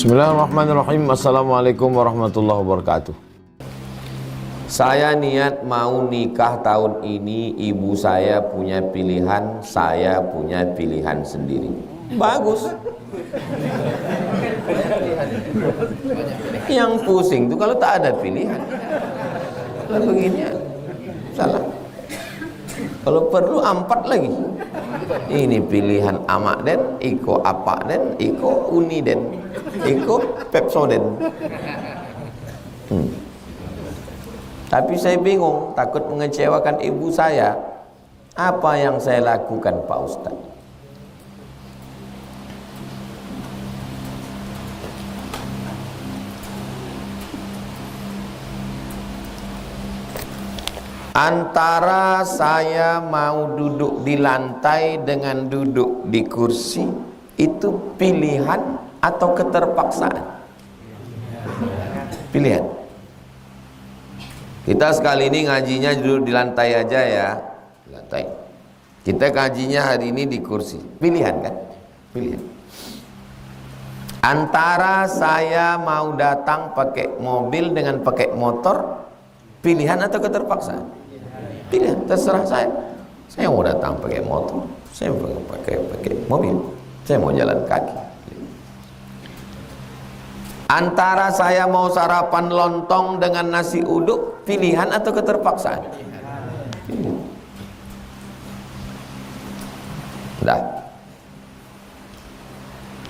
Bismillahirrahmanirrahim. Assalamualaikum warahmatullahi wabarakatuh. Saya niat mau nikah tahun ini. Ibu saya punya pilihan, saya punya pilihan sendiri. Bagus. Yang pusing tuh kalau tak ada pilihan. Kalau begini salah. Kalau perlu 4 lagi. Ini pilihan amak den, iko apa den, iko uni den, iko pepsoden. Tapi saya bingung, takut mengecewakan ibu saya. Apa yang saya lakukan Pak Ustaz? Antara saya mau duduk di lantai dengan duduk di kursi, itu pilihan atau keterpaksaan? Pilihan. Kita sekali ini ngajinya duduk di lantai aja ya, di lantai. Kita ngajinya hari ini di kursi. Pilihan kan? Pilihan. Antara saya mau datang pakai mobil dengan pakai motor, pilihan atau keterpaksaan? Pilihan, terserah saya. Saya mau datang pakai motor, saya mau pakai mobil, saya mau jalan kaki. Antara saya mau sarapan lontong dengan nasi uduk, pilihan atau keterpaksaan? Pilihan. Dah.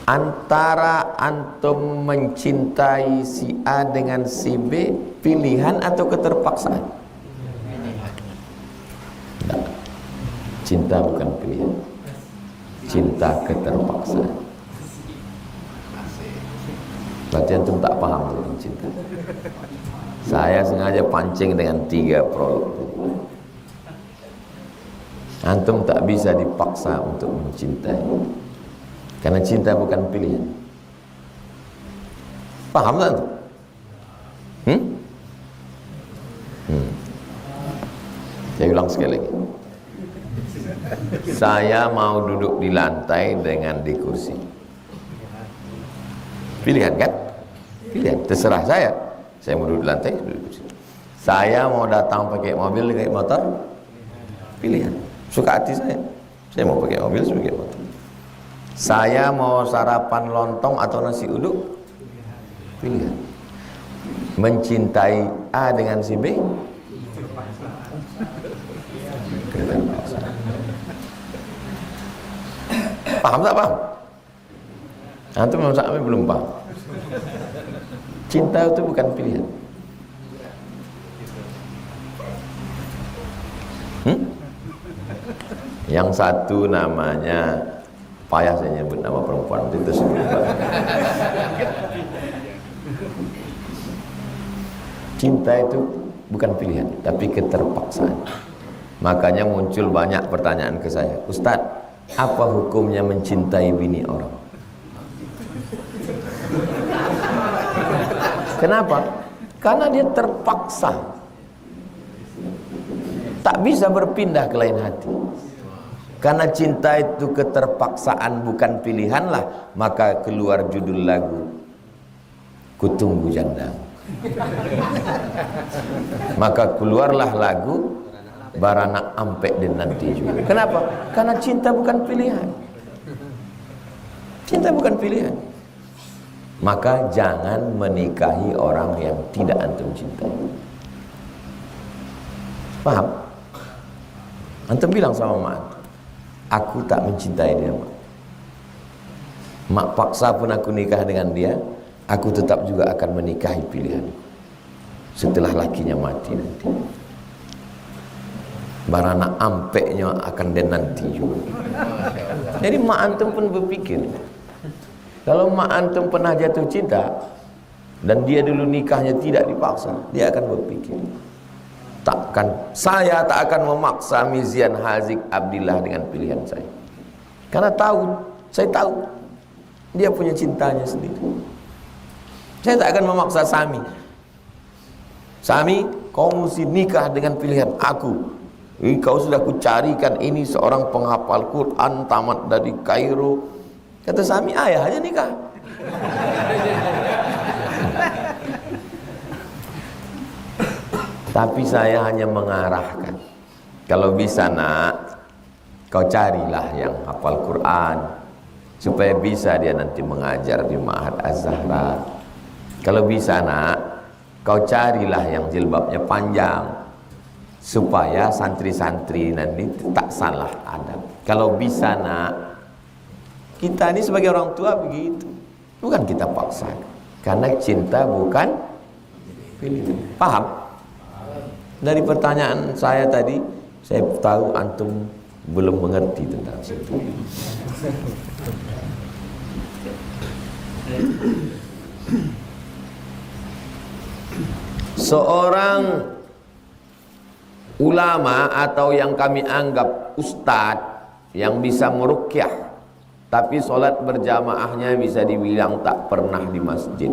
Antara antum mencintai si A dengan si B, pilihan atau keterpaksaan? Cinta bukan pilihan, cinta keterpaksaan. Berarti antum tak paham tentang cinta. Saya sengaja pancing dengan 3 prolog. Antum tak bisa dipaksa untuk mencintai, karena cinta bukan pilihan. Paham tak antum? Saya ulang sekali lagi. Saya mau duduk di lantai dengan di kursi. Pilihan kan? Pilihan, terserah saya. Saya mau duduk di lantai, duduk di kursi. Saya mau datang pakai mobil, pakai motor. Pilihan, suka hati saya. Saya mau pakai mobil, saya pakai motor. Saya mau sarapan lontong atau nasi uduk. Pilihan. Mencintai A dengan si B. Paham tak paham? Antum sampai belum paham. Cinta itu bukan pilihan. Yang satu namanya, payah saya nyebut nama perempuan itu sebut. Cinta itu bukan pilihan, tapi keterpaksaan. Makanya muncul banyak pertanyaan ke saya, Ustadz, apa hukumnya mencintai bini orang? Kenapa? Karena dia terpaksa, tak bisa berpindah ke lain hati. Karena cinta itu keterpaksaan, bukan pilihan lah, maka keluar judul lagu, Kutunggu Janda. Maka keluarlah lagu Baranak Ampek dan nanti juga. Kenapa? Karena cinta bukan pilihan. Cinta bukan pilihan. Maka jangan menikahi orang yang tidak antum cintai. Paham? Antum bilang sama mak, aku tak mencintai dia, mak. Mak paksa pun aku nikah dengan dia, aku tetap juga akan menikahi pilihan setelah lakinya mati nanti. Baranak ampeknya akan dan nanti juga. Jadi mak antum pun berpikir, kalau mak antum pernah jatuh cinta dan dia dulu nikahnya tidak dipaksa, dia akan berpikir, saya tak akan memaksa Mizian Hazik Abdillah dengan pilihan saya. Karena saya tahu dia punya cintanya sendiri. Saya tak akan memaksa Sami, kau mesti nikah dengan pilihan aku. Kau sudah kucarikan ini seorang penghafal Quran tamat dari Kairo. Kata Sami, ayah aja nikah. Tapi saya hanya mengarahkan. Kalau bisa nak, kau carilah yang hafal Quran, supaya bisa dia nanti mengajar di Ma'had Az-Zahra. Kalau bisa nak, kau carilah yang jilbabnya panjang, supaya santri-santri nanti tak salah adab. Kalau bisa nak, kita ini sebagai orang tua begitu, bukan kita paksa, karena cinta bukan pilihan. Paham? Dari pertanyaan saya tadi, saya tahu antum belum mengerti tentang situ. Seorang ulama atau yang kami anggap ustadz yang bisa meruqyah, tapi sholat berjamaahnya bisa dibilang tak pernah di masjid.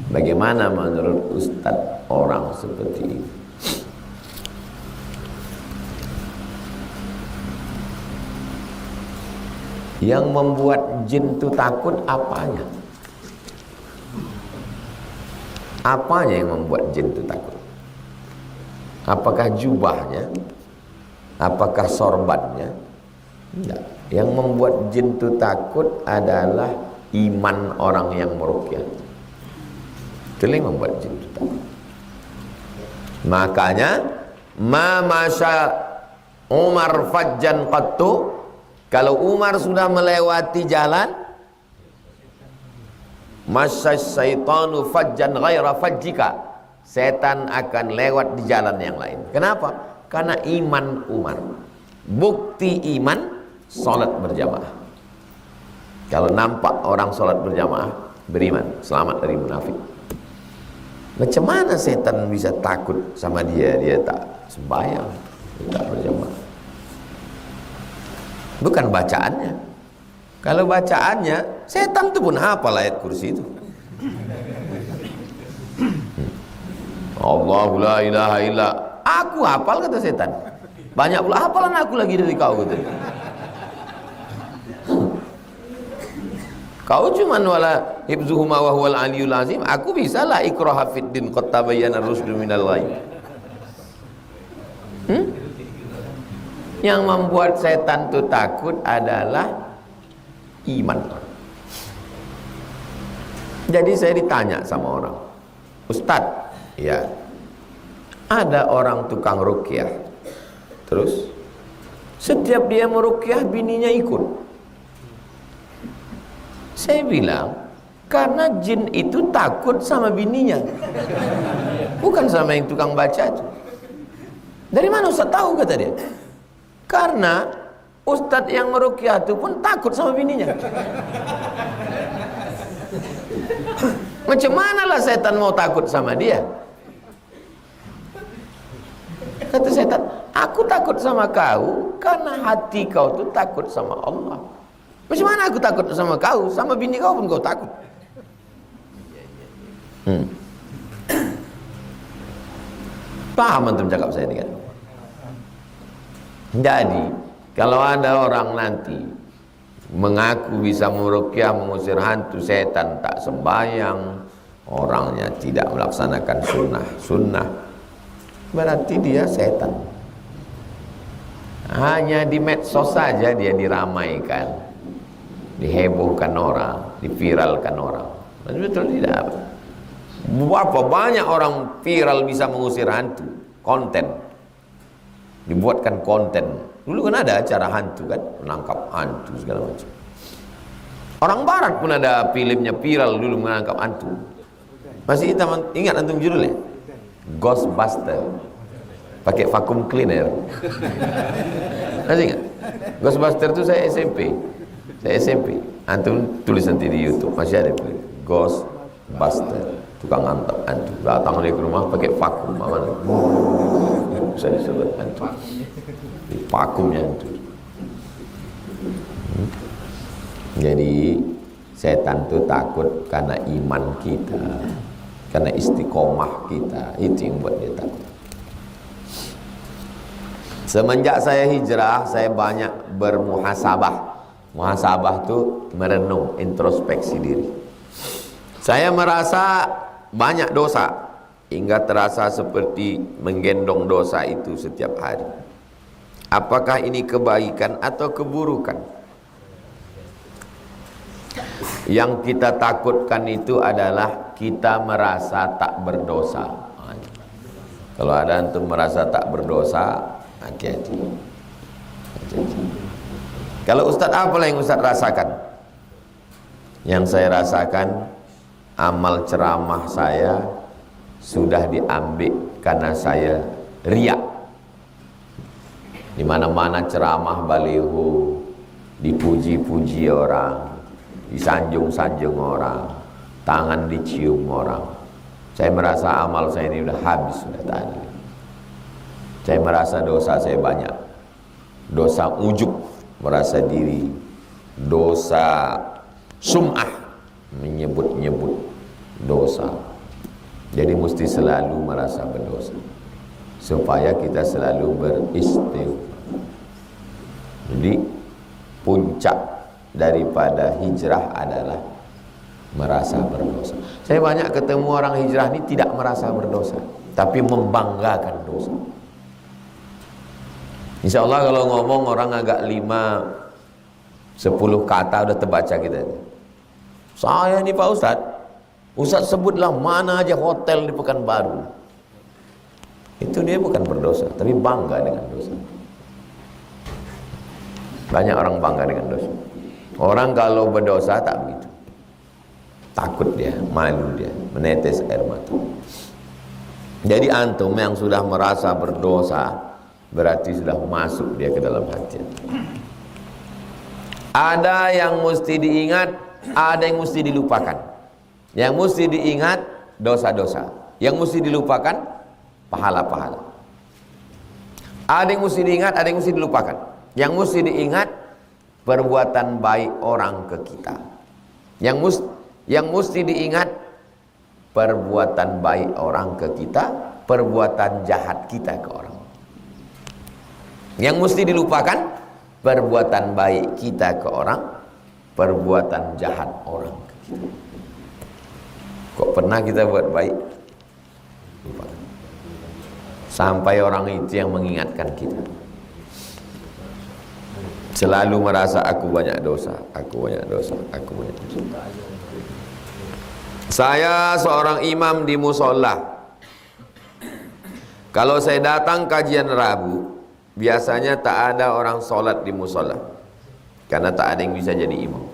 Bagaimana menurut ustadz orang seperti ini? Yang membuat jin itu takut apanya? Apanya yang membuat jin itu takut? Apakah jubahnya? Apakah sorbannya? Tidak. Yang membuat jin itu takut adalah iman orang yang meruqyah. Itu yang membuat jin itu takut. Makanya ma masya Umar fajjan qattu, kalau Umar sudah melewati jalan, masya syaitanu fajjan ghaira fajjika, setan akan lewat di jalan yang lain. Kenapa? Karena iman Umar. Bukti iman, sholat berjamaah. Kalau nampak orang sholat berjamaah, beriman, selamat dari munafik. Macam mana setan bisa takut sama dia? Dia tak sembahyang, dia tak berjamaah. Bukan bacaannya. Kalau bacaannya, setan itu pun hafal ayat kursi itu. Allahu la ilaha illa. Aku hafal, kata setan. Banyak pula hafalan aku lagi dari kau, kata. Kau cuman wala hibzuhuma wa huwal aliyul azim. Aku bisalah ikraha fid din qad tabayyana ar-rusydu minal ghayy. Yang membuat setan itu takut adalah iman. Jadi saya ditanya sama orang, Ustadz, ya, ada orang tukang ruqyah, terus setiap dia meruqyah bininya ikut. Saya bilang, karena jin itu takut sama bininya, bukan sama yang tukang baca itu. Dari mana Ustadz tahu, kata dia? Karena ustadz yang meruqyah itu pun takut sama bininya. Macam mana lah setan mau takut sama dia? Kata setan, aku takut sama kau karena hati kau tuh takut sama Allah. Macam mana aku takut sama kau? Sama bini kau pun kau takut. Paham antum cakap saya ini kan? Jadi kalau ada orang nanti mengaku bisa meruqyah, mengusir hantu, setan, tak sembahyang, orangnya tidak melaksanakan sunnah, berarti dia setan. Hanya di medsos saja dia diramaikan, dihebohkan orang, diviralkan orang. Betul tidak? Berapa banyak orang viral bisa mengusir hantu, konten. Dibuatkan konten. Dulu kan ada acara hantu kan, menangkap hantu segala macam. Orang barat pun ada filmnya viral dulu menangkap hantu. Masih ingat antum judulnya? Ghostbuster. Pakai vacuum cleaner. Masih ingat? Ghostbuster itu saya SMP. Antum tulis nanti di YouTube, masih ada tulis Ghostbuster. Tukang angkat hantu. Datang dia ke rumah pakai vakum, mana? Saya disebut hantu. Vakumnya hantu. Jadi setan itu takut karena iman kita, karena istiqomah kita, itu yang buat dia takut. Semenjak saya hijrah, saya banyak bermuhasabah. Muhasabah itu merenung, introspeksi diri. Saya merasa banyak dosa, hingga terasa seperti menggendong dosa itu setiap hari. Apakah ini kebaikan atau keburukan? Yang kita takutkan itu adalah kita merasa tak berdosa. Kalau ada antum merasa tak berdosa, hati-hati. Kalau Ustaz, apa yang Ustaz rasakan? Yang saya rasakan, amal ceramah saya sudah diambil karena saya riak. Di mana-mana ceramah baliho, dipuji-puji orang, disanjung-sanjung orang, tangan dicium orang. Saya merasa amal saya ini sudah habis, sudah tadi. Saya merasa dosa saya banyak. Dosa ujub, merasa diri. Dosa sum'ah, menyebut-nyebut dosa. Jadi mesti selalu merasa berdosa, supaya kita selalu beristighfar. Jadi puncak daripada hijrah adalah merasa berdosa. Saya banyak ketemu orang hijrah ini tidak merasa berdosa, tapi membanggakan dosa. Insya Allah kalau ngomong orang agak 5-10 kata udah terbaca kita. Saya ini Pak Ustaz sebutlah mana aja hotel di Pekanbaru. Itu dia bukan berdosa, tapi bangga dengan dosa. Banyak orang bangga dengan dosa. Orang kalau berdosa tak begitu. Takut dia, malu dia, menetes air mata. Jadi antum yang sudah merasa berdosa, berarti sudah masuk dia ke dalam hati. Ada yang mesti diingat, ada yang mesti dilupakan. Yang mesti diingat dosa-dosa, yang mesti dilupakan pahala-pahala. Ada yang mesti diingat, ada yang mesti dilupakan. Yang mesti diingat perbuatan baik orang ke kita. Yang mesti diingat perbuatan baik orang ke kita, perbuatan jahat kita ke orang. Yang mesti dilupakan perbuatan baik kita ke orang, perbuatan jahat orang ke kita. Kok pernah kita buat baik? Lupakan. Sampai orang itu yang mengingatkan kita. Selalu merasa aku banyak dosa, aku banyak dosa, aku banyak dosa. Saya seorang imam di musola. Kalau saya datang kajian Rabu, biasanya tak ada orang sholat di musola, karena tak ada yang bisa jadi imam.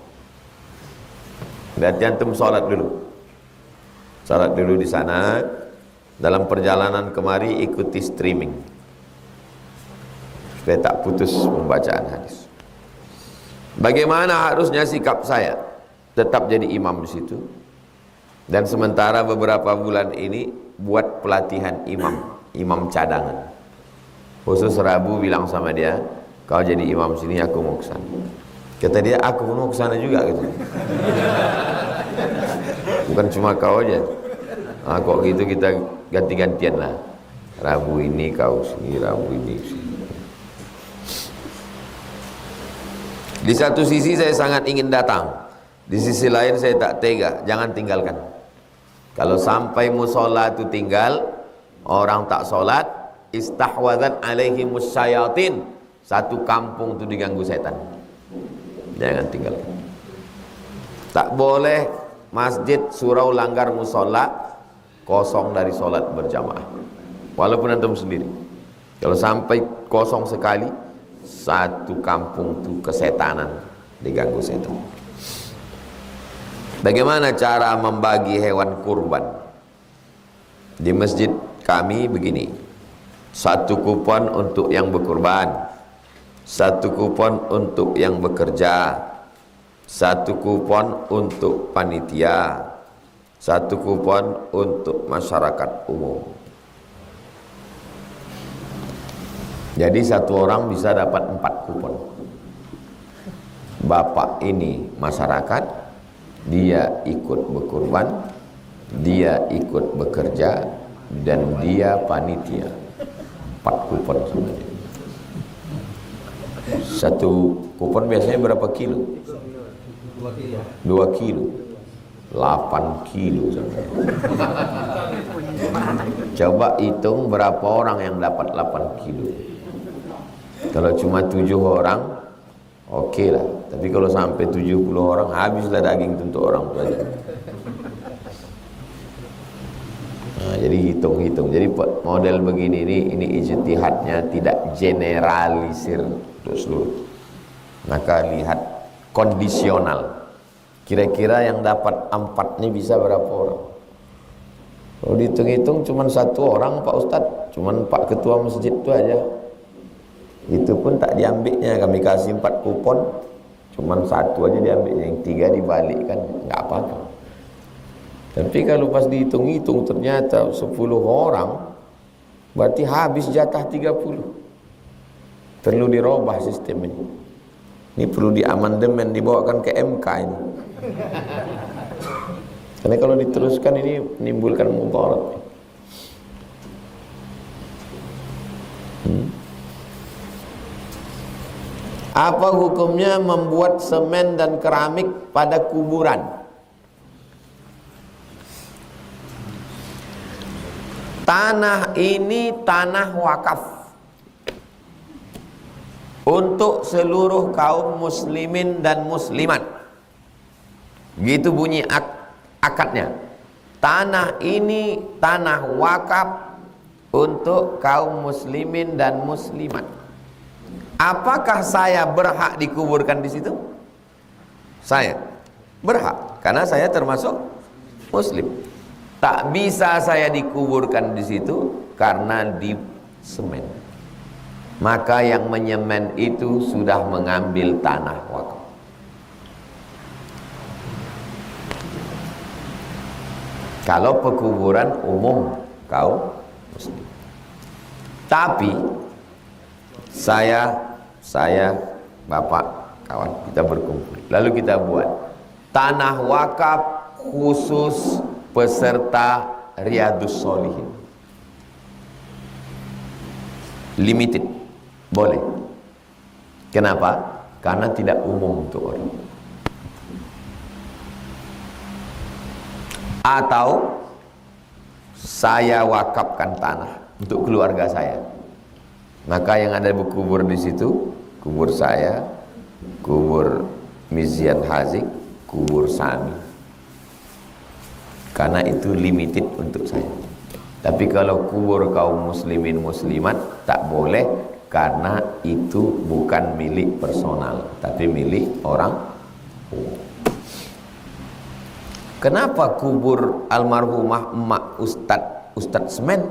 Berarti antum sholat dulu. Sholat dulu di sana. Dalam perjalanan kemari ikuti streaming, supaya tak putus pembacaan hadis. Bagaimana harusnya sikap saya? Tetap jadi imam di situ. Dan sementara beberapa bulan ini buat pelatihan imam cadangan. Khusus Rabu bilang sama dia, kau jadi imam sini, aku mau ke sana. Kata dia, aku mau ke sana juga gitu. Bukan cuma kau aja. Ah, kok gitu kita ganti-gantian lah. Rabu ini kau sini, Rabu ini sini. Di satu sisi saya sangat ingin datang, di sisi lain saya tak tega. Jangan tinggalkan. Kalau sampai musola itu tinggal, orang tak sholat, istahwadzat alaihimus syayatin. Satu kampung itu diganggu setan. Jangan tinggalkan. Tak boleh masjid, surau, langgar, musola kosong dari sholat berjamaah. Walaupun antum sendiri. Kalau sampai kosong sekali, satu kampung itu kesetanan, diganggu setan. Bagaimana cara membagi hewan kurban? Di masjid kami begini, satu kupon untuk yang berkurban, satu kupon untuk yang bekerja, satu kupon untuk panitia, satu kupon untuk masyarakat umum. Jadi satu orang bisa dapat 4 kupon. Bapak ini masyarakat, dia ikut berkurban, dia ikut bekerja, dan dia panitia. 4 kupon sama dia. Satu kupon biasanya berapa kilo? 2 kilo. 8 kilo. Coba hitung berapa orang yang dapat 8 kilo. Kalau cuma 7 orang, oke lah. Tapi kalau sampai 70 orang, habislah daging untuk orang tu aja. Nah, jadi hitung-hitung. Jadi model begini ini ijtihadnya tidak generalisir untuk seluruh. Maka lihat kondisional. Kira-kira yang dapat 4 ini bisa berapa orang? Kalau dihitung-hitung cuma 1 orang Pak Ustadz, cuma Pak Ketua Masjid itu aja. Itu pun tak diambilnya, kami kasih 4 kupon, cuma 1 aja diambilnya, yang 3 dibalikkan, nggak apa-apa. Tapi kalau pas dihitung-hitung ternyata 10 orang, berarti habis jatah 30. Perlu dirubah sistem ini. Ini perlu diamandemen, dibawakan ke MK ini. Karena kalau diteruskan ini menimbulkan mudarat. Apa hukumnya membuat semen dan keramik pada kuburan? Tanah ini tanah wakaf untuk seluruh kaum muslimin dan muslimat. Gitu bunyi akadnya. Tanah ini tanah wakaf untuk kaum muslimin dan muslimat. Apakah saya berhak dikuburkan di situ? Saya berhak, karena saya termasuk muslim. Tak bisa saya dikuburkan di situ karena di semen. Maka yang menyemen itu sudah mengambil tanah wakaf. Kalau pekuburan umum kaum muslim. Tapi saya, bapak, kawan, kita berkumpul. Lalu kita buat tanah wakaf khusus peserta Riyadhus Shalihin. Limited. Boleh. Kenapa? Karena tidak umum untuk orang. Atau saya wakafkan tanah untuk keluarga saya. Maka yang ada berkubur di situ, kubur saya, kubur Mizian Hazik, kubur Sami. Karena itu limited untuk saya. Tapi kalau kubur kaum muslimin muslimat tak boleh, karena itu bukan milik personal, tapi milik orang. Kenapa kubur almarhumah emak Ustadz Semen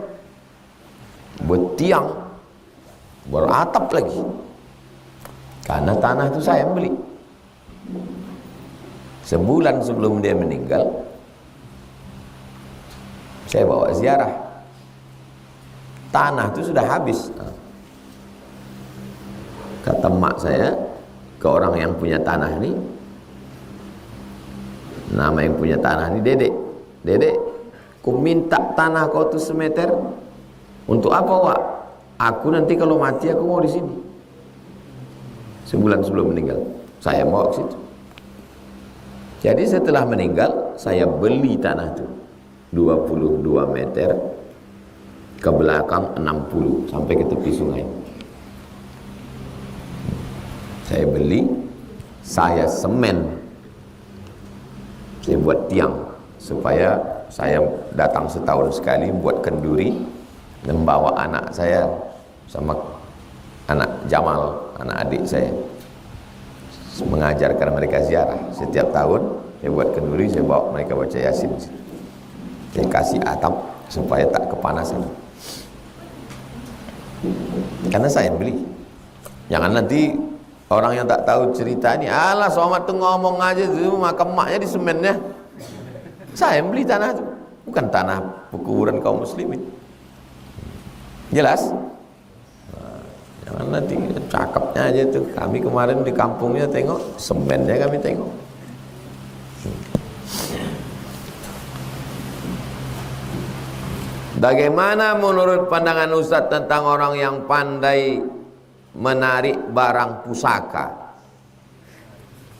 bertiang, beratap lagi? Karena tanah itu saya beli. Sebulan sebelum dia meninggal, saya bawa ziarah. Tanah itu sudah habis. Kata emak saya ke orang yang punya tanah ini, nama yang punya tanah ini Dedek, ku minta tanah kau tuh semeter. Untuk apa, Wak? Aku nanti kalau mati aku mau di sini. Sebulan sebelum meninggal, saya mau ke situ. Jadi setelah meninggal, saya beli tanah itu 22 meter ke belakang, 60 sampai ke tepi sungai. Saya beli, saya semen, saya buat tiang supaya saya datang setahun sekali buat kenduri, membawa anak saya sama anak Jamal, anak adik saya, mengajarkan mereka ziarah. Setiap tahun saya buat kenduri, saya bawa mereka baca Yasin. Saya kasih atap supaya tak kepanasan. Karena saya beli. Jangan nanti orang yang tak tahu cerita ini, alah Somad tuh ngomong aja tuh, maka emaknya di semennya. Saya beli tanah itu, bukan tanah pekuburan kaum muslimin. Jelas? Nah, jangan nanti cakepnya aja tuh. Kami kemarin di kampungnya tengok, semennya kami tengok. Bagaimana menurut pandangan Ustadz tentang orang yang pandai menarik barang pusaka?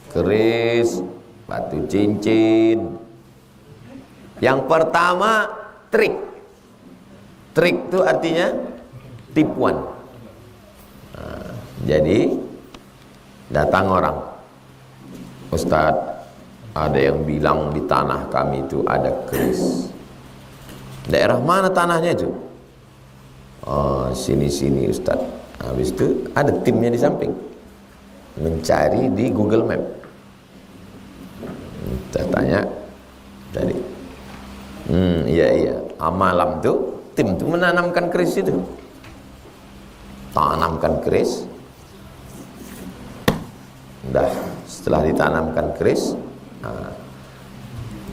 Keris, batu cincin, Yang pertama trik. Trik itu artinya tipuan. Nah, jadi datang orang, Ustadz, ada yang bilang di tanah kami itu ada keris. Daerah mana tanahnya itu? Oh, sini-sini Ustadz. Habis itu ada timnya di samping, mencari di Google Map. Kita tanya tadi, iya, malam tuh tim tuh menanamkan keris itu, tanamkan keris. Udah, setelah ditanamkan keris,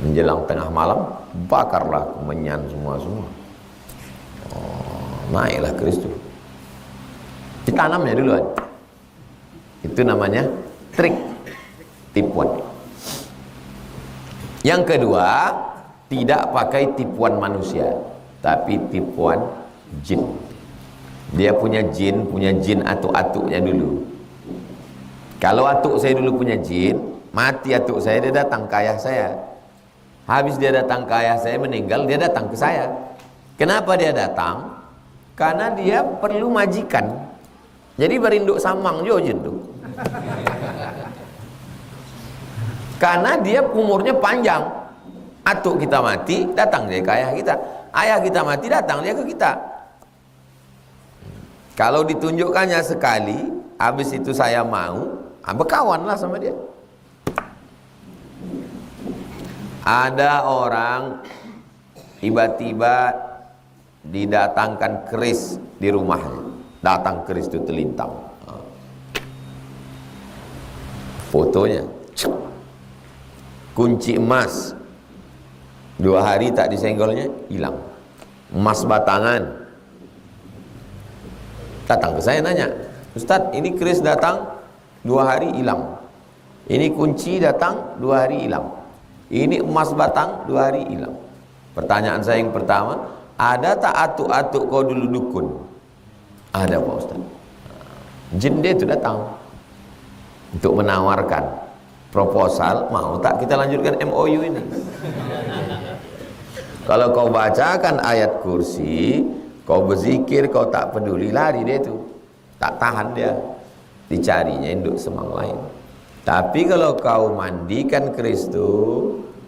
menjelang tengah malam, bakarlah kemenyan semua. Naiklah keris itu, ditanamnya duluan. Itu namanya trik, tipuan. Yang kedua, tidak pakai tipuan manusia, tapi tipuan jin. Dia punya jin atuk-atuknya dulu. Kalau atuk saya dulu punya jin, mati atuk saya, dia datang ke ayah saya. Habis dia datang ke ayah saya, meninggal, dia datang ke saya. Kenapa dia datang? Karena dia perlu majikan. Jadi berinduk samang juga jin tuh. Karena dia umurnya panjang. Atuk kita mati, datang dia ke ayah kita. Ayah kita mati, datang dia ke kita. Kalau ditunjukkannya sekali, habis itu saya mau, berkawanlah sama dia. Ada orang tiba-tiba didatangkan keris di rumahnya. Datang keris itu terlintang. Fotonya. Kunci emas. 2 hari tak disenggolnya, hilang. Emas batangan. Datang ke saya nanya, Ustadz, ini keris datang 2 hari hilang. Ini kunci datang 2 hari hilang. Ini emas batang 2 hari hilang. Pertanyaan saya yang pertama, ada tak atuk-atuk kau dulu dukun? Ada Pak Ustaz. Jin dia itu datang untuk menawarkan proposal, mau tak kita lanjutkan MOU ini? Kalau kau bacakan ayat kursi, kau berzikir, kau tak peduli, lari dia itu, tak tahan dia, dicarinya induk semang lain. Tapi kalau kau mandikan keris itu,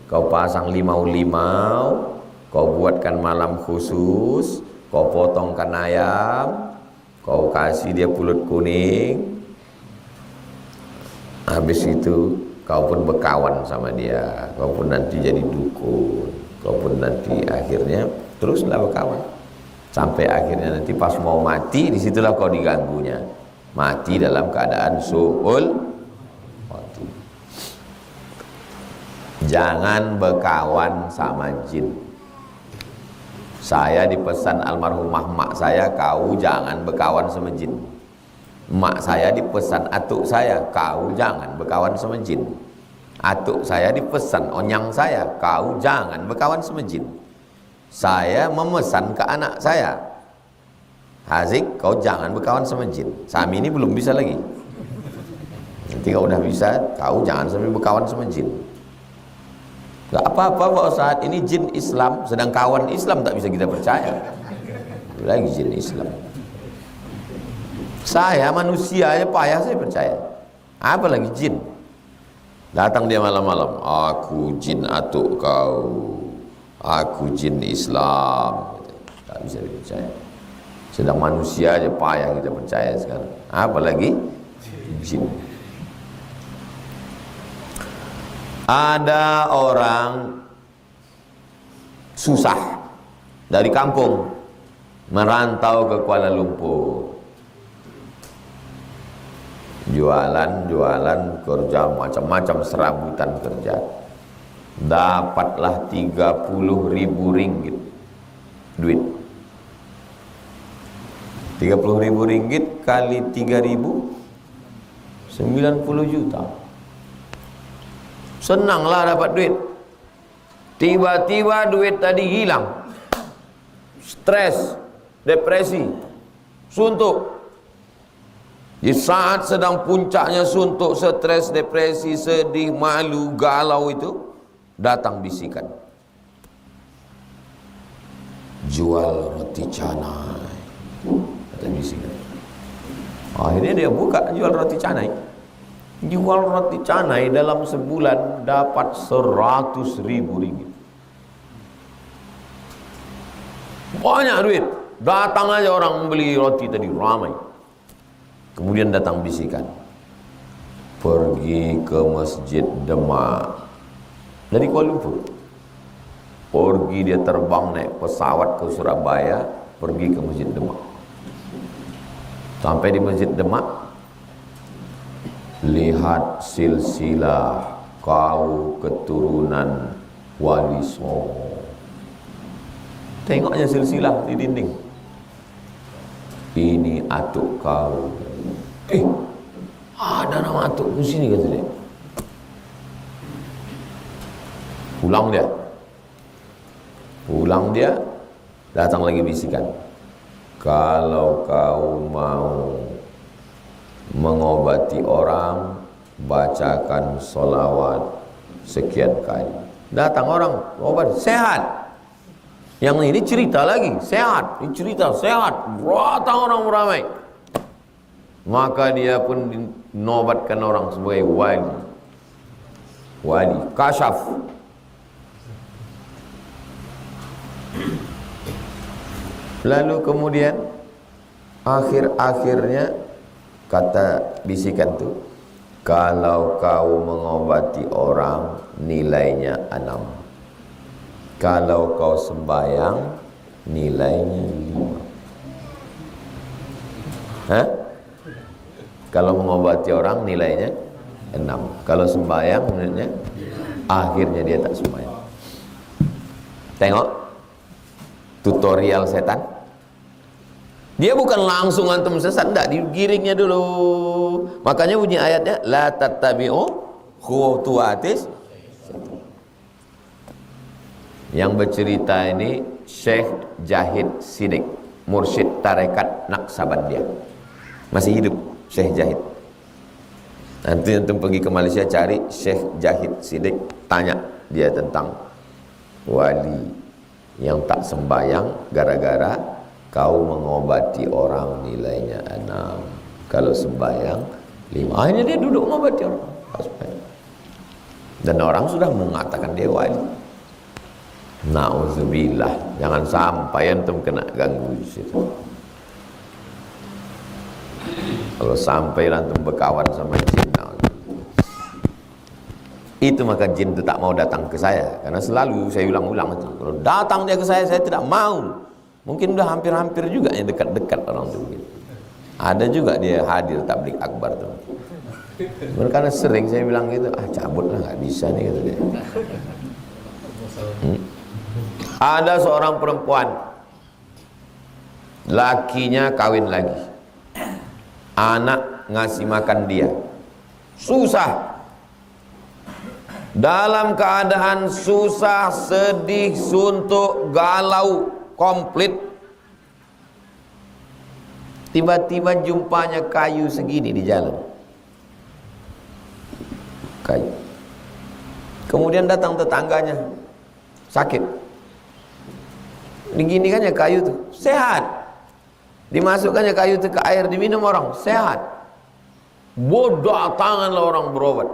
kau pasang limau-limau, kau buatkan malam khusus, kau potongkan ayam, kau kasih dia pulut kuning, habis itu kau pun berkawan sama dia, kau pun nanti jadi dukun, kau pun nanti akhirnya teruslah berkawan sampai akhirnya nanti pas mau mati, disitulah kau diganggunya, mati dalam keadaan su'ul mati. Jangan berkawan sama jin. Saya dipesan almarhumah mak saya, kau jangan berkawan sama jin. Mak saya dipesan atuk saya, kau jangan berkawan sama jin. Atuk saya dipesan onyang saya, kau jangan berkawan sama jin. Saya memesan ke anak saya, Hazik, kau jangan berkawan sama jin. Sami ini belum bisa lagi. Nanti kau udah bisa, kau jangan sampai berkawan sama jin. Gak apa-apa Pak Ustaz, ini jin Islam, sedang kawan Islam tak bisa kita percaya. Lagi jin Islam. Saya manusia aja payah saya percaya. Apalagi jin. Datang dia malam-malam, aku jin atuk kau, aku jin Islam. Tak bisa dipercaya. Sedang manusia aja payah kita percaya sekarang. Apalagi jin. Ada orang susah dari kampung merantau ke Kuala Lumpur, jualan kerja macam-macam, serabutan kerja, dapatlah 30.000 ringgit duit. 30.000 ringgit kali 3.000, 90 juta. Senanglah dapat duit. Tiba-tiba duit tadi hilang. Stres, depresi, suntuk. Di saat sedang puncaknya suntuk, stres, depresi, sedih, malu, galau itu, datang bisikan. jual roti canai, kata bisikan. Akhirnya dia buka jual roti canai. Jual roti canai dalam sebulan dapat 100.000 ringgit. Banyak duit. Datang aja orang membeli roti tadi ramai. Kemudian datang bisikan, pergi ke Masjid Demak dari Kuala Lumpur. Pergi, dia terbang naik pesawat ke Surabaya, pergi ke Masjid Demak. Sampai di Masjid Demak, lihat silsilah kau keturunan Wali Songo. Tengoknya silsilah di dinding. Ini atuk kau. Ada nama atukku sini, kata dia. Pulang dia, datang lagi bisikan. Kalau kau mau mengobati orang, bacakan sholawat sekian kali. Datang orang, obat, sehat. Yang ini cerita lagi, sehat. Ini cerita, sehat. Datang orang ramai. Maka dia pun dinobatkan orang sebagai wali, kasyaf. Lalu kemudian akhir-akhirnya kata bisikan tu, kalau kau mengobati orang nilainya 6, kalau kau sembahyang nilainya 5. Kalau mengobati orang nilainya 6, kalau sembahyang nilainya, akhirnya dia tak sembahyang. Tengok tutorial setan. Dia bukan langsung antum sesat, enggak, digiringnya dulu. Makanya bunyi ayatnya la tattabi'u khutuwatis. Yang bercerita ini Syekh Jahid Siddiq, mursyid tarekat Naqsabandiyah. Masih hidup Syekh Jahid. Nanti antum pergi ke Malaysia cari Syekh Jahid Siddiq, tanya dia tentang wali yang tak sembahyang gara-gara kau mengobati orang nilainya 6, kalau sembahyang 5. Akhirnya dia duduk mengobati orang. Dan orang sudah mengatakan dia wali. Na'udzubillah, jangan sampai antum kena ganggu di situ. Kalau sampai antum berkawan sama jin, itu maka jin itu tak mau datang ke saya, karena selalu saya ulang-ulang itu. Kalau datang dia ke saya tidak mau. Mungkin udah hampir-hampir juga yang dekat-dekat orang itu. Ada juga dia hadir tabligh akbar tuh. Karena sering saya bilang gitu, cabutlah, nggak bisa nih, kata dia. Ada seorang perempuan, lakinya kawin lagi, anak ngasih makan dia, susah. Dalam keadaan susah, sedih, suntuk, galau, komplit. Tiba-tiba jumpanya kayu segini di jalan. Kayu. Kemudian datang tetangganya, sakit. Diginikannya kayu itu, sehat. Dimasukkannya kayu itu ke air, diminum orang, sehat. Bodoh tanganlah orang berobat.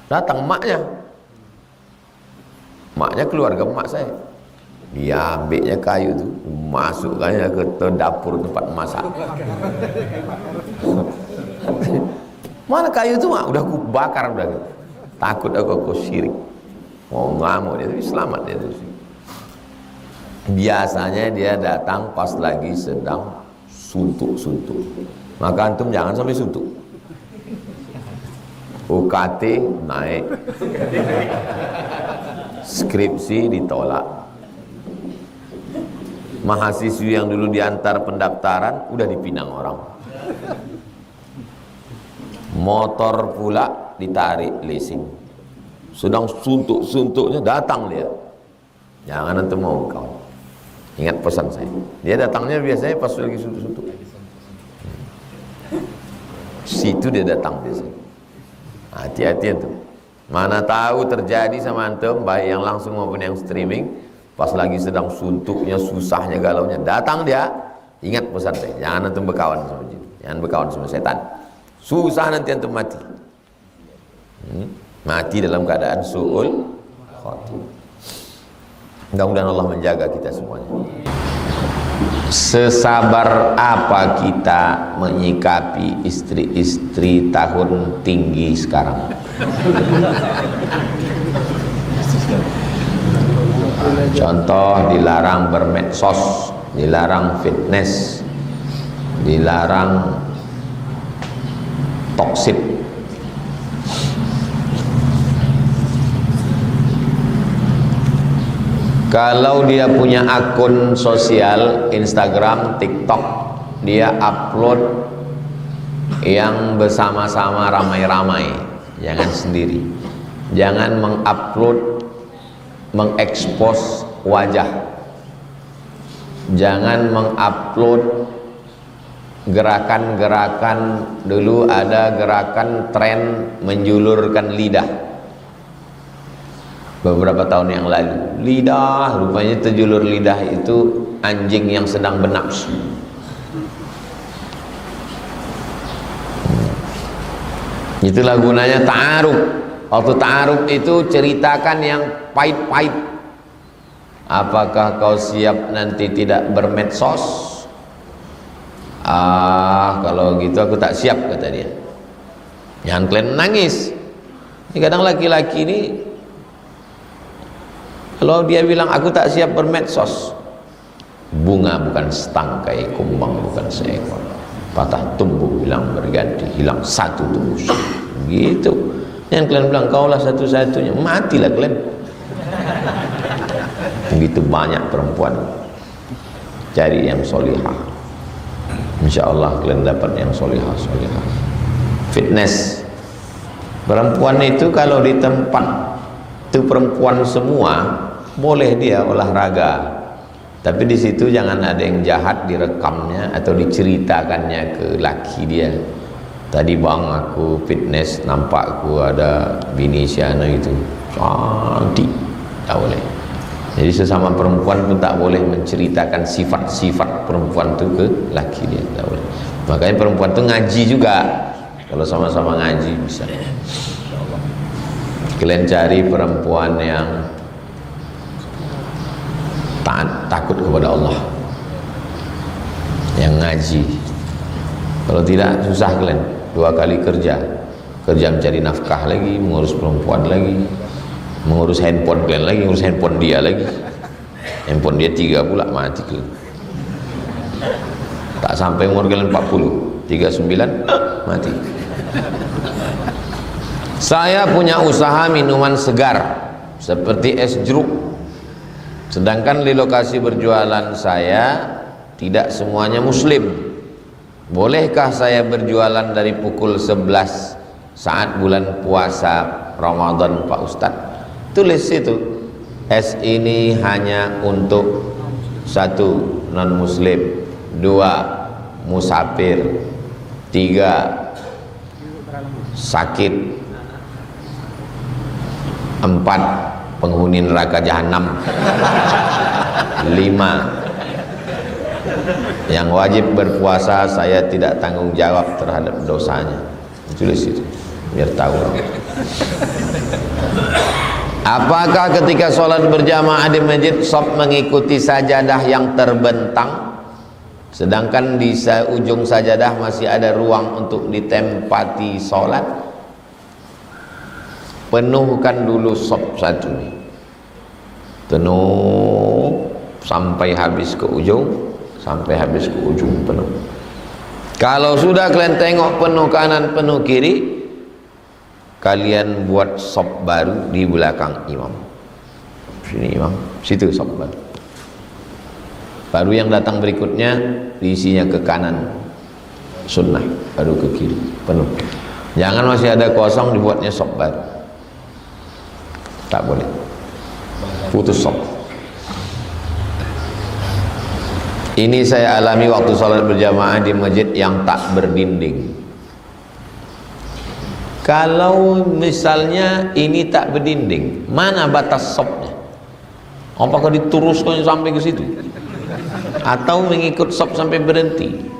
Datang maknya keluarga emak saya. Dia ambilnya kayu itu, masukkannya ke dapur tempat masak. Mana kayu itu mak? Udah aku bakar udah. Takut aku syirik. Mau ngamuk dia, tapi selamat dia itu. Biasanya dia datang pas lagi sedang suntuk-suntuk. Maka antum jangan sampai suntuk. UKT naik, skripsi ditolak, mahasiswi yang dulu diantar pendaftaran udah dipinang orang, motor pula ditarik leasing, sedang suntuk-suntuknya datang dia. Jangan nanti mau kau. Ingat pesan saya. Dia datangnya biasanya pas lagi suntuk-suntuk. Situ dia datang biasanya. Hati-hati itu. Mana tahu terjadi sama antum, baik yang langsung maupun yang streaming, pas lagi sedang suntuknya, susahnya, galaunya, datang dia, ingat pesan saya, jangan antum berkawan sama jin, jangan berkawan sama setan, susah nanti antum mati. Mati dalam keadaan su'ul khatimah. Mudah-mudahan Allah menjaga kita semuanya. Sesabar apa kita menyikapi istri-istri tahun tinggi sekarang? Contoh, dilarang bermedsos, dilarang fitness, dilarang toksik. Kalau dia punya akun sosial, Instagram, TikTok, dia upload yang bersama-sama ramai-ramai, jangan sendiri. Jangan mengupload, mengekspos wajah. Jangan mengupload gerakan-gerakan. Dulu ada gerakan tren menjulurkan lidah beberapa tahun yang lalu. Lidah, rupanya terjulur lidah itu anjing yang sedang bernafsu. Itulah gunanya ta'aruf. Waktu ta'aruf itu ceritakan yang pahit-pahit. Apakah kau siap nanti tidak bermedsos? Kalau gitu aku tak siap, kata dia. Jangan kalian nangis. Ini kadang laki-laki ini, kalau dia bilang aku tak siap bermedsos, bunga bukan setangkai, kumbang bukan seekor, patah tumbuh bilang berganti, hilang satu tumbuh gitu. Yang kalian bilang kaulah satu-satunya, matilah kalian. Begitu banyak perempuan. Cari yang solihah, insya Allah kalian dapat yang solihah. Fitness, perempuan itu kalau di tempat itu perempuan semua, boleh dia olahraga, tapi di situ jangan ada yang jahat direkamnya atau diceritakannya ke laki dia. Tadi bang aku fitness, nampak aku ada bini siana itu cantik, tak boleh. Jadi sesama perempuan pun tak boleh menceritakan sifat-sifat perempuan itu ke laki dia, tak boleh. Makanya perempuan itu ngaji juga, kalau sama-sama ngaji bisa. Kalian cari perempuan yang takut kepada Allah, yang ngaji. Kalau tidak, susah kalian. 2 kali kerja mencari nafkah lagi, mengurus perempuan lagi, mengurus handphone kalian lagi, mengurus handphone dia lagi. Handphone dia 3 pula, mati kalian. Tak sampai umur kalian 40, 39 mati. Saya punya usaha minuman segar seperti es jeruk, sedangkan di lokasi berjualan saya tidak semuanya muslim. Bolehkah saya berjualan dari pukul 11 saat bulan puasa Ramadan, Pak Ustadz? Tulis itu, es ini hanya untuk 1 non muslim, 2 musafir, 3 sakit, 4 penghuni neraka jahanam, 5 yang wajib berpuasa saya tidak tanggung jawab terhadap dosanya. Tulis itu biar tahu. Apakah ketika sholat berjamaah di masjid shaf mengikuti sajadah yang terbentang, sedangkan di ujung sajadah masih ada ruang untuk ditempati sholat? Penuhkan dulu shaf satu nih, penuh sampai habis ke ujung, penuh. Kalau sudah kalian tengok penuh kanan, penuh kiri, kalian buat shaf baru di belakang imam. Sini imam, situ shaf baru. Baru yang datang berikutnya diisinya ke kanan, sunnah, baru ke kiri, penuh. Jangan masih ada kosong dibuatnya shaf baru. Tak boleh, putus shaf. Ini saya alami waktu sholat berjamaah di masjid yang tak berdinding. Kalau misalnya ini tak berdinding, mana batas shafnya? Apakah diteruskan sampai ke situ? Atau mengikut sop sampai berhenti?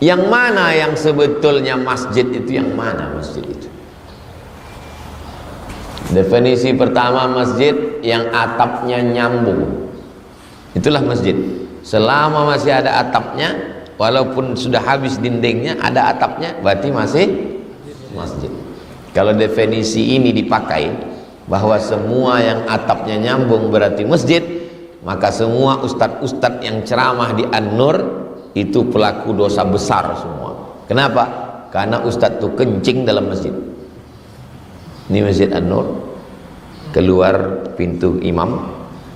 Yang mana yang sebetulnya masjid itu? Yang mana masjid itu? Definisi pertama masjid yang atapnya nyambung, itulah masjid. Selama masih ada atapnya, walaupun sudah habis dindingnya, ada atapnya, berarti masih masjid. Kalau definisi ini dipakai bahwa semua yang atapnya nyambung berarti masjid, maka semua ustadz-ustadz yang ceramah di An-Nur itu pelaku dosa besar semua. Kenapa? Karena ustadz itu kencing dalam masjid. Ini Masjid An-Nur, keluar pintu imam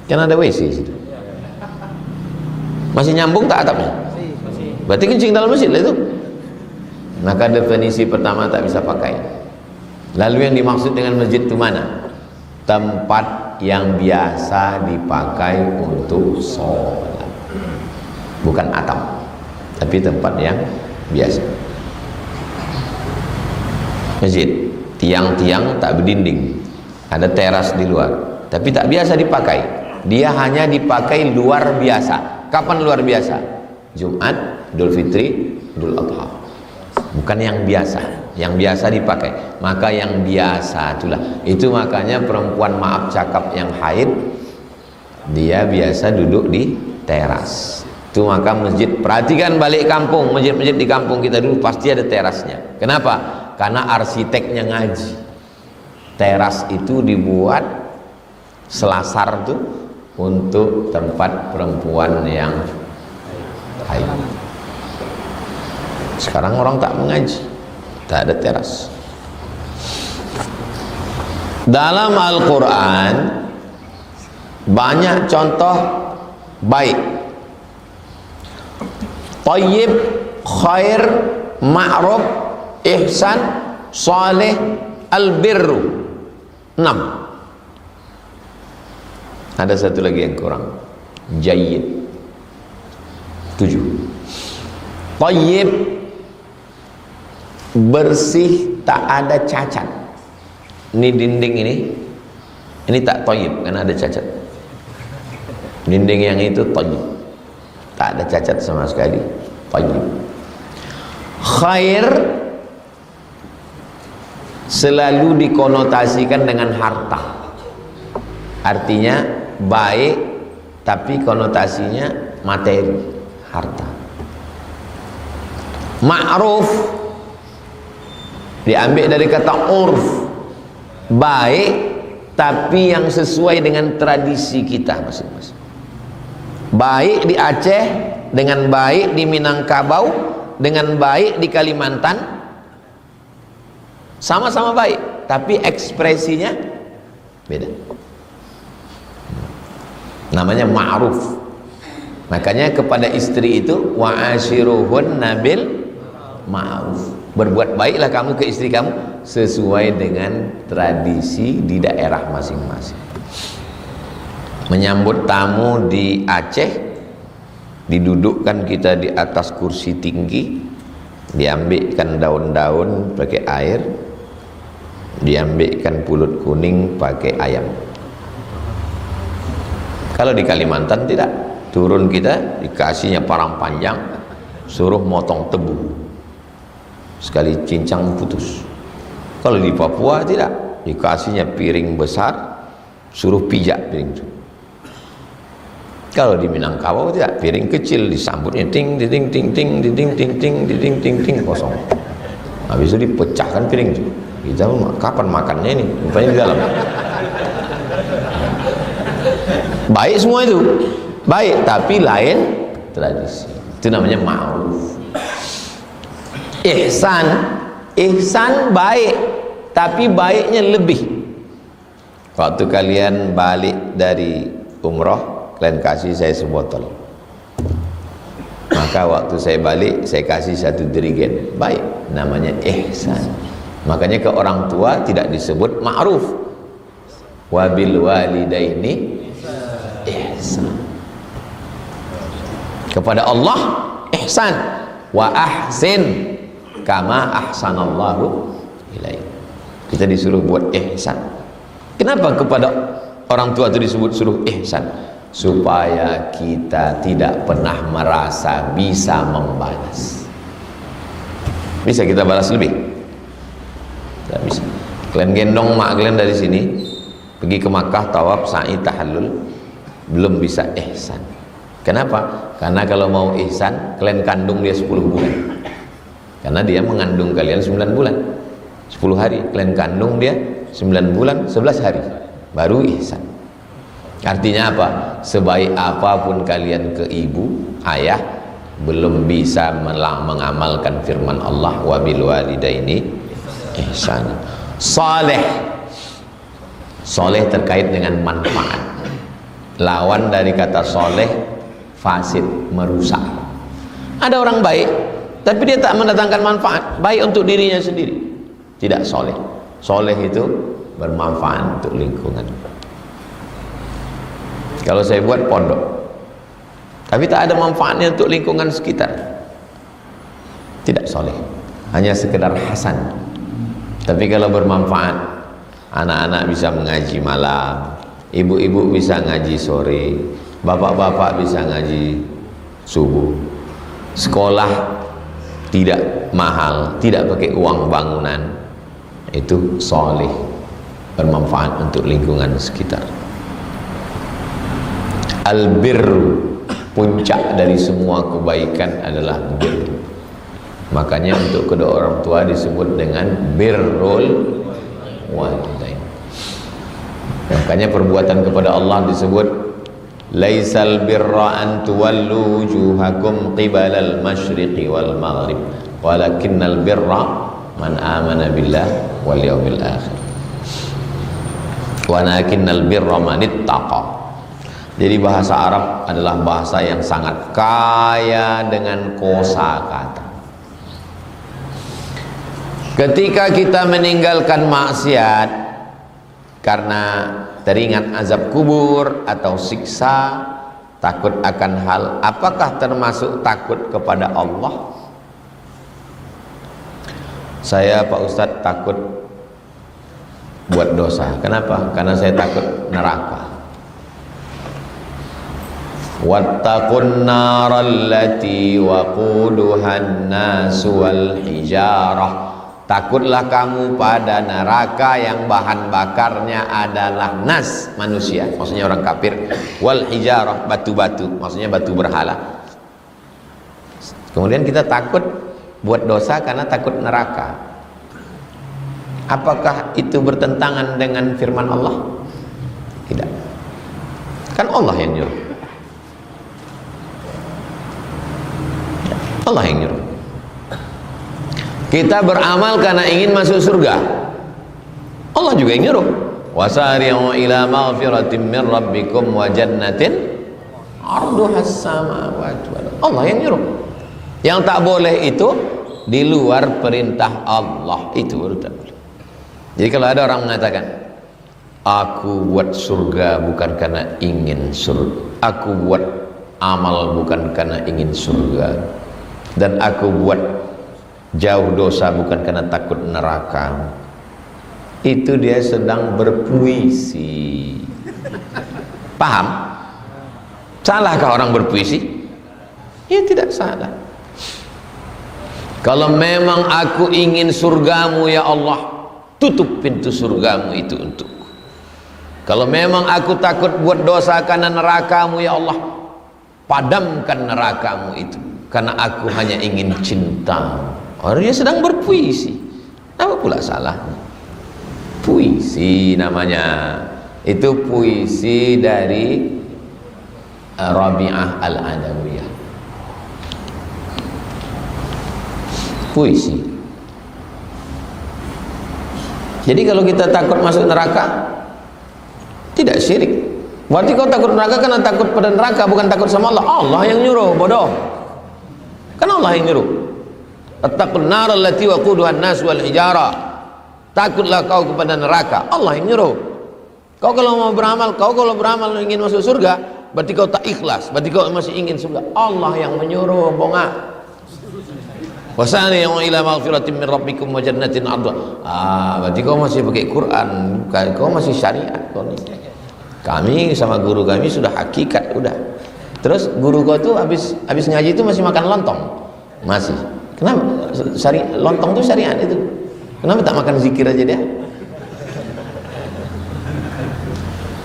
kan ada WC situ. Masih nyambung tak atapnya? Berarti kencing dalam masjid lah itu. Maka definisi pertama tak bisa pakai. Lalu yang dimaksud dengan masjid itu mana? Tempat yang biasa dipakai untuk sholat, bukan atap, tapi tempat yang biasa. Masjid tiang-tiang tak berdinding, ada teras di luar, tapi tak biasa dipakai. Dia hanya dipakai luar biasa. Kapan luar biasa? Jumat, Idul Fitri, Idul Adha. Bukan yang biasa. Yang biasa dipakai. Maka yang biasa itulah. Itu makanya perempuan maaf cakap yang haid, dia biasa duduk di teras. Itu maka masjid, perhatikan balik kampung, masjid-masjid di kampung kita dulu pasti ada terasnya. Kenapa? Karena arsiteknya ngaji. Teras itu dibuat selasar tuh untuk tempat perempuan yang haid. Sekarang orang tak mengaji, tak ada teras. Dalam Al-Quran banyak contoh baik, thayyib, khair, ma'ruf, ihsan, saleh, albirru. 6. Ada satu lagi yang kurang, jayyid. 7. Thayyib, bersih, tak ada cacat. Ini dinding ini tak thayyib karena ada cacat. Dinding yang itu thayyib, tak ada cacat sama sekali, thayyib. Khair selalu dikonotasikan dengan harta, artinya baik tapi konotasinya materi, harta. Ma'ruf diambil dari kata urf, baik tapi yang sesuai dengan tradisi kita masing-masing. Baik di Aceh dengan baik di Minangkabau dengan baik di Kalimantan, sama-sama baik tapi ekspresinya beda. Namanya ma'ruf. Makanya kepada istri itu wa'ashiruhunna bil ma'ruf. Berbuat baiklah kamu ke istri kamu sesuai dengan tradisi di daerah masing-masing. Menyambut tamu di Aceh, didudukkan kita di atas kursi tinggi, diambilkan daun-daun pakai air, diambilkan pulut kuning pakai ayam. Kalau di Kalimantan tidak, turun kita dikasihnya parang panjang, suruh motong tebu, sekali cincang putus. Kalau di Papua tidak, dikasihnya piring besar, suruh pijak piring itu. Kalau di Minangkabau tidak, piring kecil disambutnya ting ting ting ting ting ting ting ting ting ting kosong. Habis itu dipecahkan piring itu. Kita kapan makannya ini? Rupanya di dalam. Baik semua itu, baik tapi lain tradisi. Itu namanya ma'ruf. Ihsan, ihsan baik tapi baiknya lebih. Waktu kalian balik dari umrah, kalian kasih saya sebotol, maka waktu saya balik saya kasih satu dirigen, baik, namanya ihsan. Makanya ke orang tua tidak disebut ma'ruf, wabil walidaini ihsan. Kepada Allah ihsan, wa ahsin kama ahsanallahu ilaik. Kita disuruh buat ihsan. Kenapa kepada orang tua itu disebut suruh ihsan? supaya kita tidak pernah merasa bisa membalas. Bisa kita balas lebih? Tidak bisa. Kalian gendong mak kalian dari sini pergi ke Makkah, tawaf, sa'i, tahallul, belum bisa ihsan. Kenapa? Karena kalau mau ihsan, kalian kandung dia 10 bulan. Karena dia mengandung kalian 9 bulan. 10 hari, kalian kandung dia 9 bulan, 11 hari. Baru ihsan. Artinya apa? Sebaik apapun kalian ke ibu, ayah, belum bisa mengamalkan firman Allah, wa bil walidaini ihsan. Saleh. Saleh terkait dengan manfaat. Lawan dari kata saleh, fasid, merusak. Ada orang baik, tapi dia tak mendatangkan manfaat, baik untuk dirinya sendiri. Tidak saleh. Saleh itu bermanfaat untuk lingkungan. Kalau saya buat pondok, tapi tak ada manfaatnya untuk lingkungan sekitar, tidak soleh, hanya sekedar hasan. Tapi kalau bermanfaat, anak-anak bisa mengaji malam, ibu-ibu bisa ngaji sore, bapak-bapak bisa ngaji subuh, sekolah tidak mahal, tidak pakai uang bangunan, itu soleh, bermanfaat untuk lingkungan sekitar. Al-birru, puncak dari semua kebaikan adalah birru. Makanya untuk kedua orang tua disebut dengan birrul walidain. Makanya perbuatan kepada Allah disebut laisal birra an tuwallu wujuhakum qibalal masyriqi wal maghrib walakinnal birra man amana billah wal yawmil akhir walakinnal birra man ittaqa. Jadi bahasa Arab adalah bahasa yang sangat kaya dengan kosakata. Ketika kita meninggalkan maksiat karena teringat azab kubur atau siksa, takut akan hal, apakah termasuk takut kepada Allah? Saya Pak Ustadz takut buat dosa. Kenapa? Karena saya takut neraka. Wattaqun naral lati waquduhan nasu wal hijarah. Takutlah kamu pada neraka yang bahan bakarnya adalah nas, manusia, maksudnya orang kafir, wal hijarah, batu-batu, maksudnya batu berhala. Kemudian kita takut buat dosa karena takut neraka. Apakah itu bertentangan dengan firman Allah? Tidak. Kan Allah yang nyuruh. Allah yang nyuruh. Kita beramal karena ingin masuk surga. Allah juga yang nyuruh. Wasari'u ila maghfiratin min rabbikum wa jannatin 'arduhas samawati wal ardh. Allah yang nyuruh. Yang tak boleh itu di luar perintah Allah, itu baru tak boleh. Jadi kalau ada orang mengatakan, aku buat surga bukan karena ingin surga, aku buat amal bukan karena ingin surga, dan aku buat jauh dosa bukan karena takut neraka, itu dia sedang berpuisi. Paham? Salahkah orang berpuisi? Ya tidak salah. Kalau memang aku ingin surgamu ya Allah, tutup pintu surgamu itu untukku. Kalau memang aku takut buat dosa karena nerakamu ya Allah, padamkan nerakamu itu, karena aku hanya ingin cinta. Orang dia sedang berpuisi. Apa pula salahnya? Puisi namanya. Itu puisi dari Rabi'ah Al-Adawiyah. Puisi. Jadi kalau kita takut masuk neraka, tidak syirik. Berarti kau takut neraka karena takut pada neraka, bukan takut sama Allah. Allah yang nyuruh, bodoh. Kan Allah yang nyuruh. Attaqun nar allati waquduha an-nas wal hijara. Takutlah kau kepada neraka. Allah yang nyuruh. Kau kalau mau beramal, ingin masuk surga, berarti kau tak ikhlas, berarti kau masih ingin surga. Allah yang menyuruh, bongak. Wasani ila maghfiratin min rabbikum wa jannatin 'ardha. Berarti kau masih pakai Quran, kau masih syariat kau ni. Kami sama guru kami sudah hakikat, udah. Terus guru kau tuh habis ngaji itu masih makan lontong? Masih. Kenapa? Lontong tuh syariat itu. Kenapa tak makan zikir aja dia?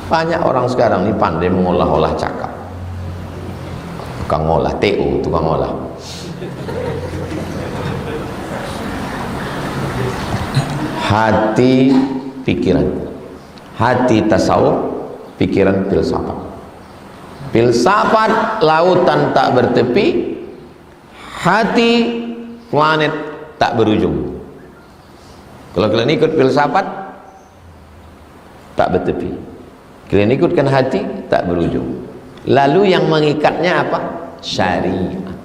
Banyak orang sekarang ini pandai mengolah-olah cakap. Tukang ngolah, TO, tukang ngolah. Hati pikiran, hati tasawuf, pikiran filsafat. Filsafat lautan tak bertepi, hati planet tak berujung. Kalau kalian ikut filsafat tak bertepi, kalian ikutkan hati tak berujung. Lalu yang mengikatnya apa? Syariat.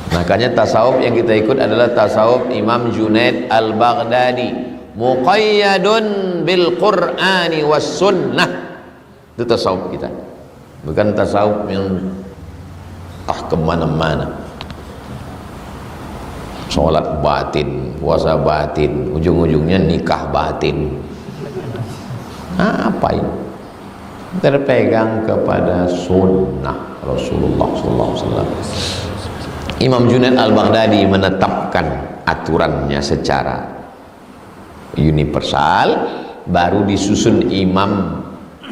Makanya tasawuf yang kita ikut adalah tasawuf Imam Junaid Al-Baghdadi, muqayyadun bil Qur'ani was sunnah. Itu tasawuf kita, bukan tasawuf yang kemana-mana. Sholat batin, puasa batin, ujung-ujungnya nikah batin. Apa ini? Terpegang kepada sunnah Rasulullah SAW. Imam Junaid Al-Baghdadi menetapkan aturannya secara universal, baru disusun Imam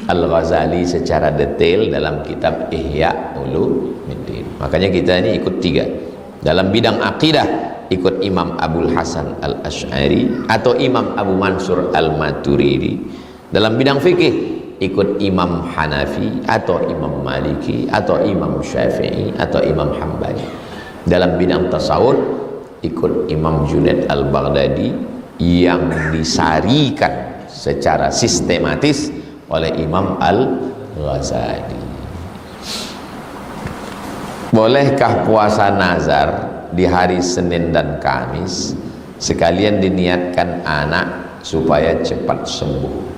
Al-Ghazali secara detail dalam kitab Ihya Ulumuddin. Makanya kita ini ikut tiga. Dalam bidang akidah ikut Imam Abul Hasan Al-Asy'ari atau Imam Abu Mansur Al-Maturidi. Dalam bidang fikih ikut Imam Hanafi atau Imam Maliki atau Imam Syafi'i atau Imam Hambali. Dalam bidang tasawuf ikut Imam Junaid Al-Baghdadi yang disarikan secara sistematis oleh Imam Al-Ghazali. Bolehkah puasa nazar di hari Senin dan Kamis sekalian diniatkan anak supaya cepat sembuh?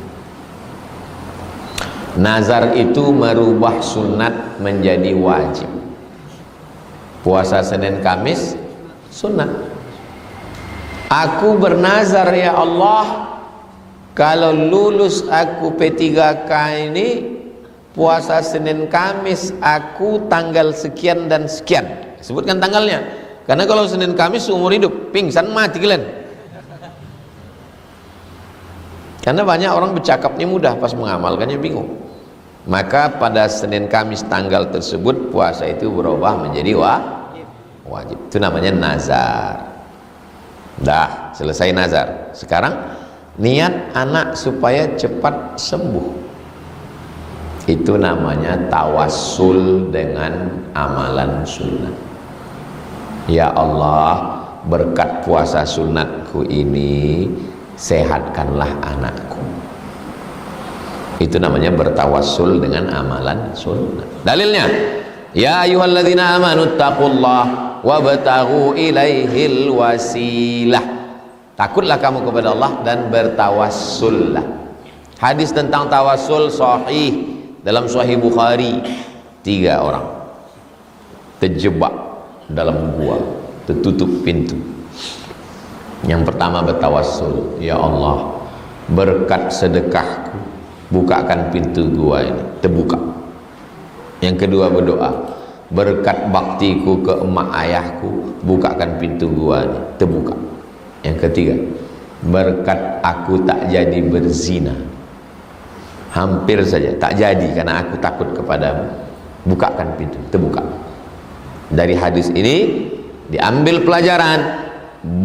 Nazar itu merubah sunat menjadi wajib. Puasa Senin Kamis sunat. Aku bernazar, ya Allah, kalau lulus aku P3K ini, puasa Senin Kamis aku tanggal sekian dan sekian. Sebutkan tanggalnya. Karena kalau Senin Kamis seumur hidup, pingsan mati kalian. Karena banyak orang bercakapnya mudah, pas mengamalkannya bingung. Maka pada Senin Kamis tanggal tersebut puasa itu berubah menjadi wajib. Itu namanya nazar. Dah selesai nazar. Sekarang niat anak supaya cepat sembuh. Itu namanya tawassul dengan amalan sunnah. Ya Allah, berkat puasa sunatku ini sehatkanlah anakku. Itu namanya bertawassul dengan amalan sunnah. Dalilnya, ya ayyuhalladzina amanu taqullaha wabtaghu ilaihil wasilah. Takutlah kamu kepada Allah dan bertawassullah. Hadis tentang tawassul sahih dalam Sahih Bukhari. 3 orang terjebak dalam gua, tertutup pintu. Yang pertama bertawassul, ya Allah, berkat sedekahku bukakan pintu gua ini, terbuka. Yang kedua berdoa, berkat baktiku ke emak ayahku bukakan pintu gua ini, terbuka. Yang ketiga, berkat aku tak jadi berzina, hampir saja tak jadi karena aku takut kepadamu, bukakan pintu, terbuka. Dari hadis ini diambil pelajaran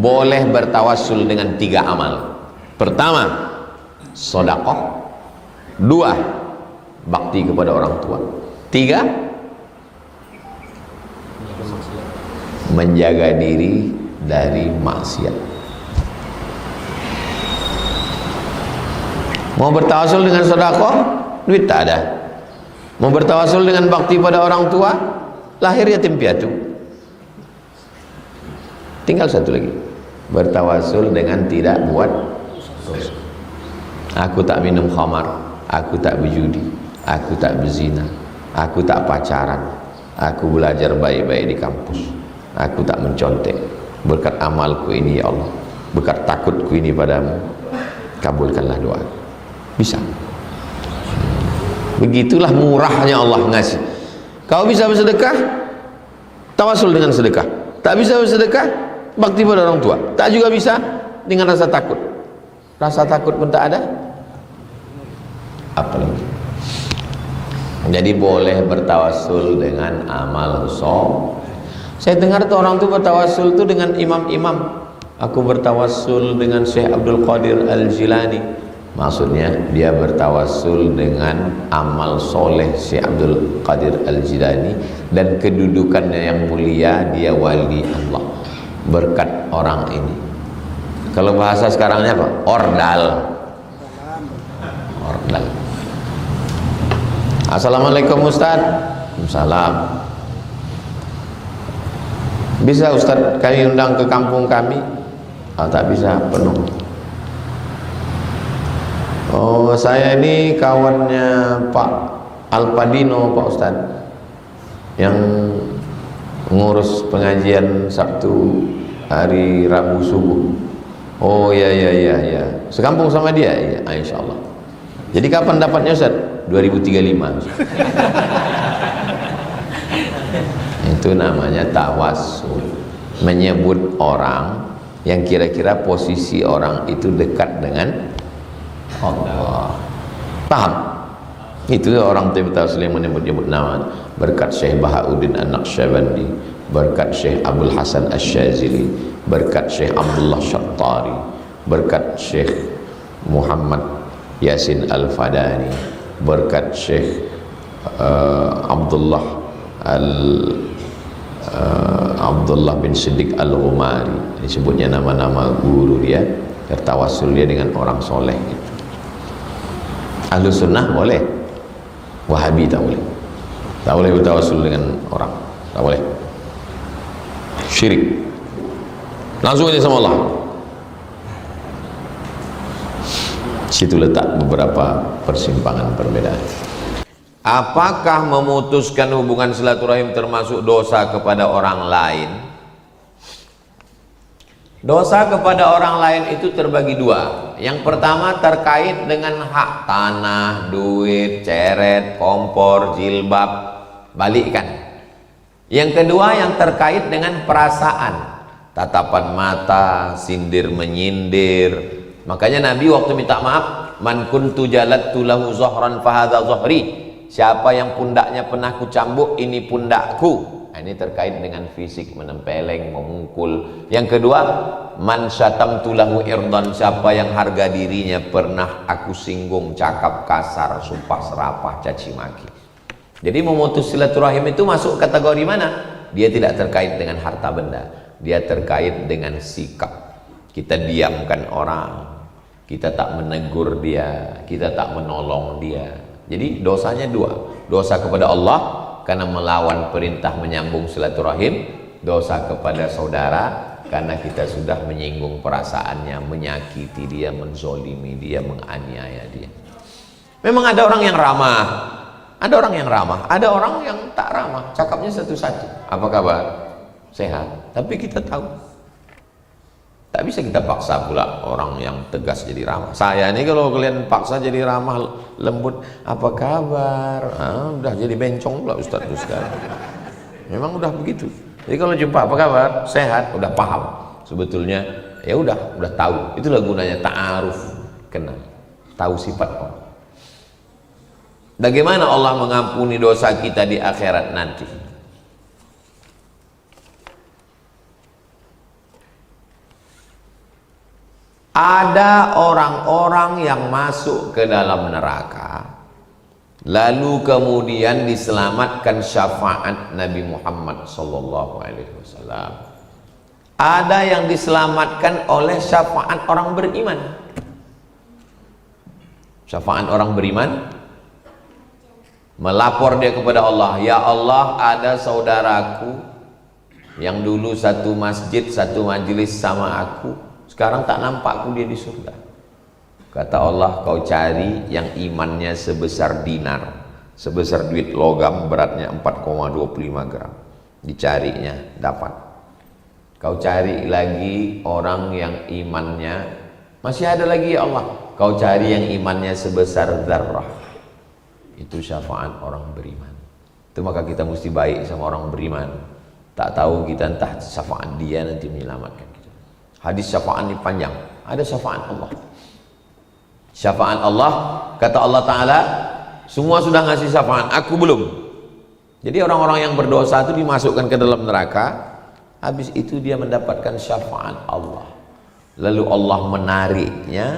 boleh bertawassul dengan 3 amal. Pertama, sedekah. 2, bakti kepada orang tua. 3, menjaga diri dari maksiat. Mau bertawassul dengan sedekah, duit tak ada. Mau bertawassul dengan bakti pada orang tua, lahir yatim piatu. Tinggal satu lagi, bertawassul dengan tidak buat dosa. Aku tak minum khamar, aku tak berjudi, aku tak berzina, aku tak pacaran, aku belajar baik-baik di kampus, aku tak mencontek. Berkat amalku ini ya Allah, berkat takutku ini padamu, kabulkanlah doa. Bisa. Begitulah murahnya Allah ngasih. Kau bisa bersedekah, tawasul dengan sedekah. Tak bisa bersedekah, bakti pada orang tua. Tak juga bisa dengan rasa takut. Rasa takut pun tak ada, apalagi. Jadi boleh bertawasul dengan amal soleh. Saya dengar tuh orang tuh bertawasul tuh dengan imam-imam. Aku bertawasul dengan Syekh Abdul Qadir Al-Jilani. Maksudnya dia bertawasul dengan amal soleh Syekh Abdul Qadir Al-Jilani dan kedudukannya yang mulia, dia wali Allah berkat orang ini. Kalau bahasa sekarangnya apa? Ordal. Ordal. Assalamualaikum Ustaz. Salam. Bisa Ustaz kami undang ke kampung kami? Oh, tak bisa, penuh. Oh, saya ini kawannya Pak Alpadino, Pak Ustaz, yang ngurus pengajian Sabtu hari Rabu subuh. Oh ya. Sekampung sama dia? Iya, insya Allah. Jadi kapan dapatnya Ustaz? 2035. Itu namanya tawasul, menyebut orang yang kira-kira posisi orang itu dekat dengan Allah. Paham? Itu orang tawasul yang menyebut nama berkat Syekh Bahauddin An-Naqsyabandi, berkat Syekh Abdul Hasan Asy-Syadzili, berkat Syekh Abdullah Syattari, berkat Syekh Muhammad Yasin Al-Fadani, berkat Syekh Abdullah bin Siddiq Al-Ghumari. Disebutnya nama-nama guru dia, tertawasul dia dengan orang soleh gitu. Ahlus sunnah boleh, Wahabi tak boleh. Tak boleh bertawasul dengan orang, tak boleh. Syirik. Langsung aja sama Allah. Situ letak beberapa persimpangan perbedaan. Apakah memutuskan hubungan silaturahim termasuk dosa kepada orang lain? Dosa kepada orang lain itu terbagi dua. Yang pertama terkait dengan hak tanah, duit, ceret, kompor, jilbab, balikkan. Yang kedua yang terkait dengan perasaan, tatapan mata, sindir menyindir. Makanya Nabi waktu minta maaf, man kuntu jalattu lahu zahran fahadha zahri. Siapa yang pundaknya pernah kucambuk, ini pundakku. Nah, ini terkait dengan fisik, menempeleng, memukul. Yang kedua, man syatamtu lahu irdan. Siapa yang harga dirinya pernah aku singgung, cakap kasar, sumpah serapah, caci maki. Jadi memutus silaturahim itu masuk kategori mana? Dia tidak terkait dengan harta benda, dia terkait dengan sikap. Kita diamkan orang, kita tak menegur dia, kita tak menolong dia. Jadi dosanya dua, dosa kepada Allah karena melawan perintah menyambung silaturahim, dosa kepada saudara karena kita sudah menyinggung perasaannya, menyakiti dia, menzolimi dia, menganiaya dia. Memang ada orang yang ramah, ada orang yang ramah, ada orang yang tak ramah, cakapnya satu-satu. Apa kabar? Sehat. Tapi kita tahu tak bisa kita paksa pula orang yang tegas jadi ramah. Saya ini kalau kalian paksa jadi ramah, lembut, apa kabar? Udah jadi bencong pula Ustaz itu sekarang. Memang udah begitu. Jadi kalau jumpa apa kabar? Sehat, udah paham. Sebetulnya ya udah tahu. Itulah gunanya ta'aruf, kenal, tahu sifat orang. Bagaimana Allah mengampuni dosa kita di akhirat nanti? Ada orang-orang yang masuk ke dalam neraka, lalu kemudian diselamatkan syafaat Nabi Muhammad SAW. Ada yang diselamatkan oleh syafaat orang beriman. Syafaat orang beriman, melapor dia kepada Allah, ya Allah, ada saudaraku yang dulu satu masjid, satu majelis sama aku, sekarang tak nampakku dia di surga. Kata Allah, kau cari yang imannya sebesar dinar, sebesar duit logam, beratnya 4,25 gram. Dicarinya, dapat. Kau cari lagi orang yang imannya masih ada lagi, ya Allah. Kau cari yang imannya sebesar dzarrah, Itu syafaat orang beriman. Itu maka kita mesti baik sama orang beriman. Tak tahu kita entah syafaat dia nanti menyelamatkan kita. Hadis syafaat ini panjang. Ada syafaat Allah. Syafaat Allah, kata Allah Ta'ala, semua sudah ngasih syafaat, aku belum. Jadi orang-orang yang berdosa itu dimasukkan ke dalam neraka. Habis itu dia mendapatkan syafaat Allah. Lalu Allah menariknya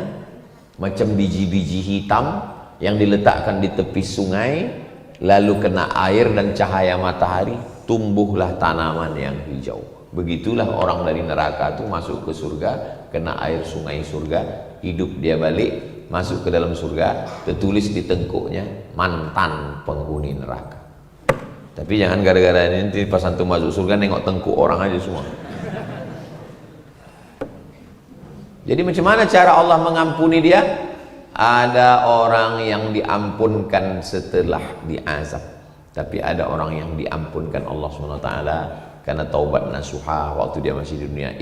macam biji-biji hitam yang diletakkan di tepi sungai, lalu kena air dan cahaya matahari, tumbuhlah tanaman yang hijau. Begitulah orang dari neraka itu masuk ke surga, kena air sungai surga, hidup dia balik, masuk ke dalam surga, tertulis di tengkuknya mantan penghuni neraka. Tapi jangan gara-gara ini nanti pas antum masuk surga nengok tengkuk orang aja semua. Jadi macam mana cara Allah mengampuni dia? Ada orang yang diampunkan setelah diazab, tapi ada orang yang diampunkan Allah SWT karena taubat nasuha waktu dia masih di dunia.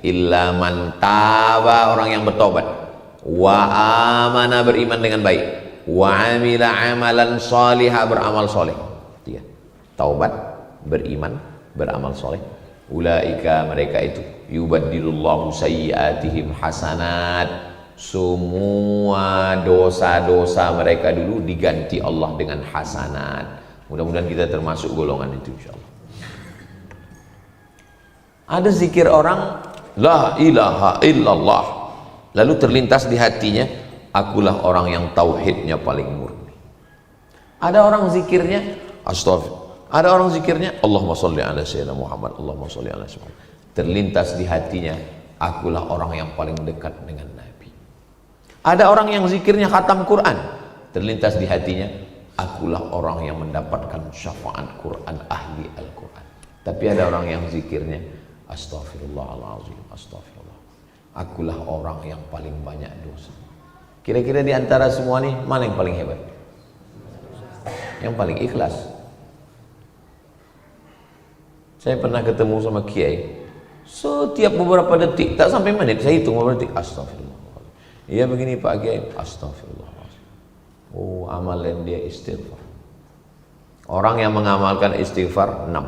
Illa man taba, orang yang bertaubat, wa amana, beriman dengan baik, wa amila amalan salihah, beramal soleh. Taubat, beriman, beramal soleh. Ulaika, mereka itu, yubaddilullahu sayyiatihim hasanat. Semua dosa-dosa mereka dulu diganti Allah dengan hasanat. Mudah-mudahan kita termasuk golongan itu insyaallah. Ada zikir orang la ilaha illallah, lalu terlintas di hatinya, akulah orang yang tauhidnya paling murni. Ada orang zikirnya astaghfirullah. Ada orang zikirnya Allahumma sholli ala sayyidina Muhammad, Allahumma sholli ala sayyidina Muhammad. Terlintas di hatinya, akulah orang yang paling dekat dengan Nabi. Ada orang yang zikirnya khatam Quran, terlintas di hatinya, akulah orang yang mendapatkan syafaat Quran, ahli Al-Quran. Tapi ada orang yang zikirnya astaghfirullahaladzim, astaghfirullah, akulah orang yang paling banyak dosa. Kira-kira di antara semua ini mana yang paling hebat? Yang paling ikhlas. Saya pernah ketemu sama kiai, setiap beberapa detik, tak sampai menit, saya hitung beberapa detik, astagfirullah. Iya begini Pak Kiai, astagfirullah. Oh, amalan dia istighfar. Orang yang mengamalkan istighfar 6.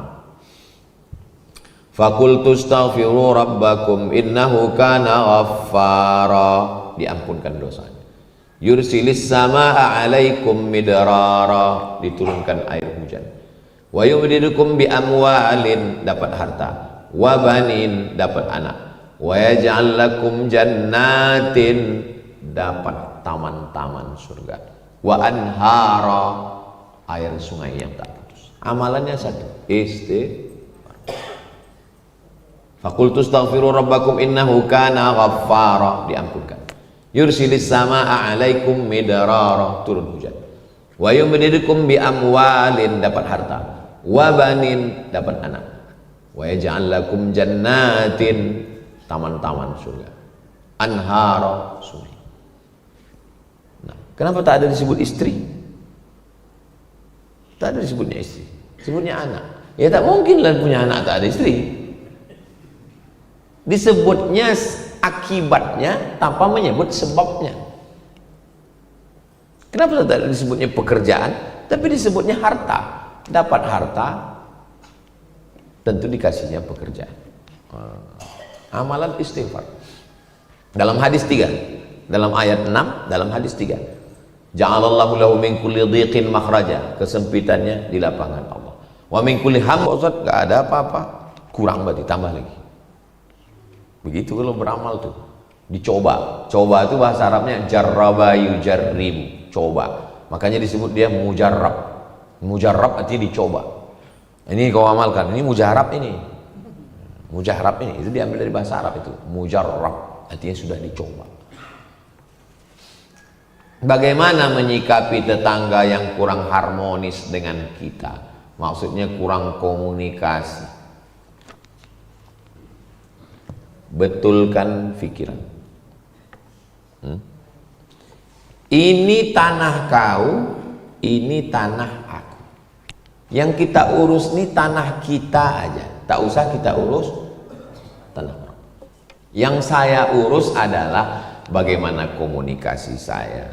Fakultu astaghfiru rabbakum innahu kana ghaffara, diampunkan dosanya. Yursilis samaa alaikum midrara, diturunkan air hujan. Wa yumdidukum bi amwalin, dapat harta, wa banin, dapat anak, wa yaj'al lakum jannatin, dapat taman-taman surga, wa anhara, air sungai yang tak putus. Amalannya satu, istighfar. Faqultu astaghfiru rabbakum innahu kana ghaffara, diampunkan. Yursilis samaa alaikum midrara, turun hujan. Wa yumdidukum bi amwalin, dapat harta, wa banin, dapat anak, wa yaj'al lakum jannatin, taman-taman surga, anhara, sungai. Nah, kenapa tak ada disebut istri? Tak ada disebutnya istri, disebutnya anak. Ya tak mungkin lah punya anak tak ada istri. Disebutnya akibatnya tanpa menyebut sebabnya. Kenapa tak ada disebutnya pekerjaan, tapi disebutnya harta? Dapat harta, tentu dikasihnya pekerjaan. Amalan istighfar. Dalam hadis 3, dalam ayat 6, dalam hadis 3, ja'alallahu lahu min kulli dhiqin makhraja, kesempitannya di lapangan Allah. Wa min kulli ham, Ustaz, enggak ada apa-apa, kurang berarti tambah lagi. Begitu kalau beramal tuh, dicoba. Coba itu bahasa Arabnya jarraba yujarrib, coba. Makanya disebut dia mujarrab. Mujarrab artinya dicoba. Ini kau amalkan, ini mujarrab ini. Mujarrab ini, itu diambil dari bahasa Arab itu. Mujarrab artinya sudah dicoba. Bagaimana menyikapi tetangga yang kurang harmonis dengan kita? Maksudnya kurang komunikasi. Betulkan pikiran. Ini tanah kau, ini tanah aku. Yang kita urus ini tanah kita aja, tak usah kita urus tanah orang. Yang saya urus adalah bagaimana komunikasi saya,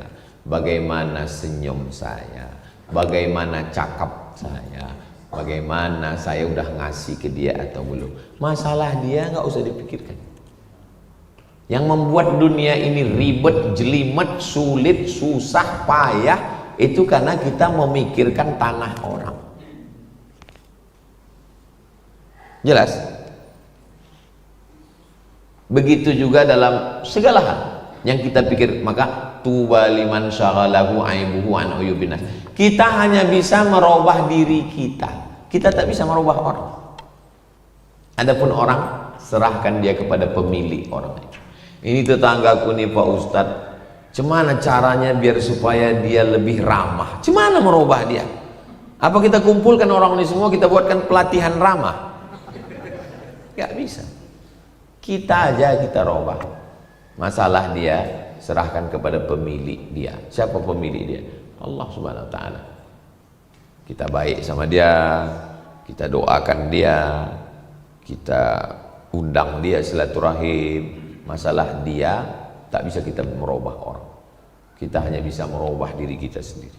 bagaimana senyum saya, bagaimana cakap saya, bagaimana saya udah ngasih ke dia atau belum. Masalah dia nggak usah dipikirkan. Yang membuat dunia ini ribet, jelimet, sulit, susah, payah, itu karena kita memikirkan tanah orang. Jelas? Begitu juga dalam segala hal yang kita pikir. Maka tuba liman syaghalahu aibuhu an uyubinas. Kita hanya bisa merubah diri kita. Kita tak bisa merubah orang. Adapun orang, serahkan dia kepada pemilik orang itu. Ini tetanggaku nih Pak Ustadz, gimana caranya biar supaya dia lebih ramah? Gimana merubah dia? Apa kita kumpulkan orang ini semua, kita buatkan pelatihan ramah? Gak bisa. Kita aja kita robah. Masalah dia serahkan kepada pemilik dia. Siapa pemilik dia? Allah Subhanahu wa taala. Kita baik sama dia, kita doakan dia, kita undang dia silaturahim. Masalah dia tak bisa kita merubah orang. Kita hanya bisa merubah diri kita sendiri.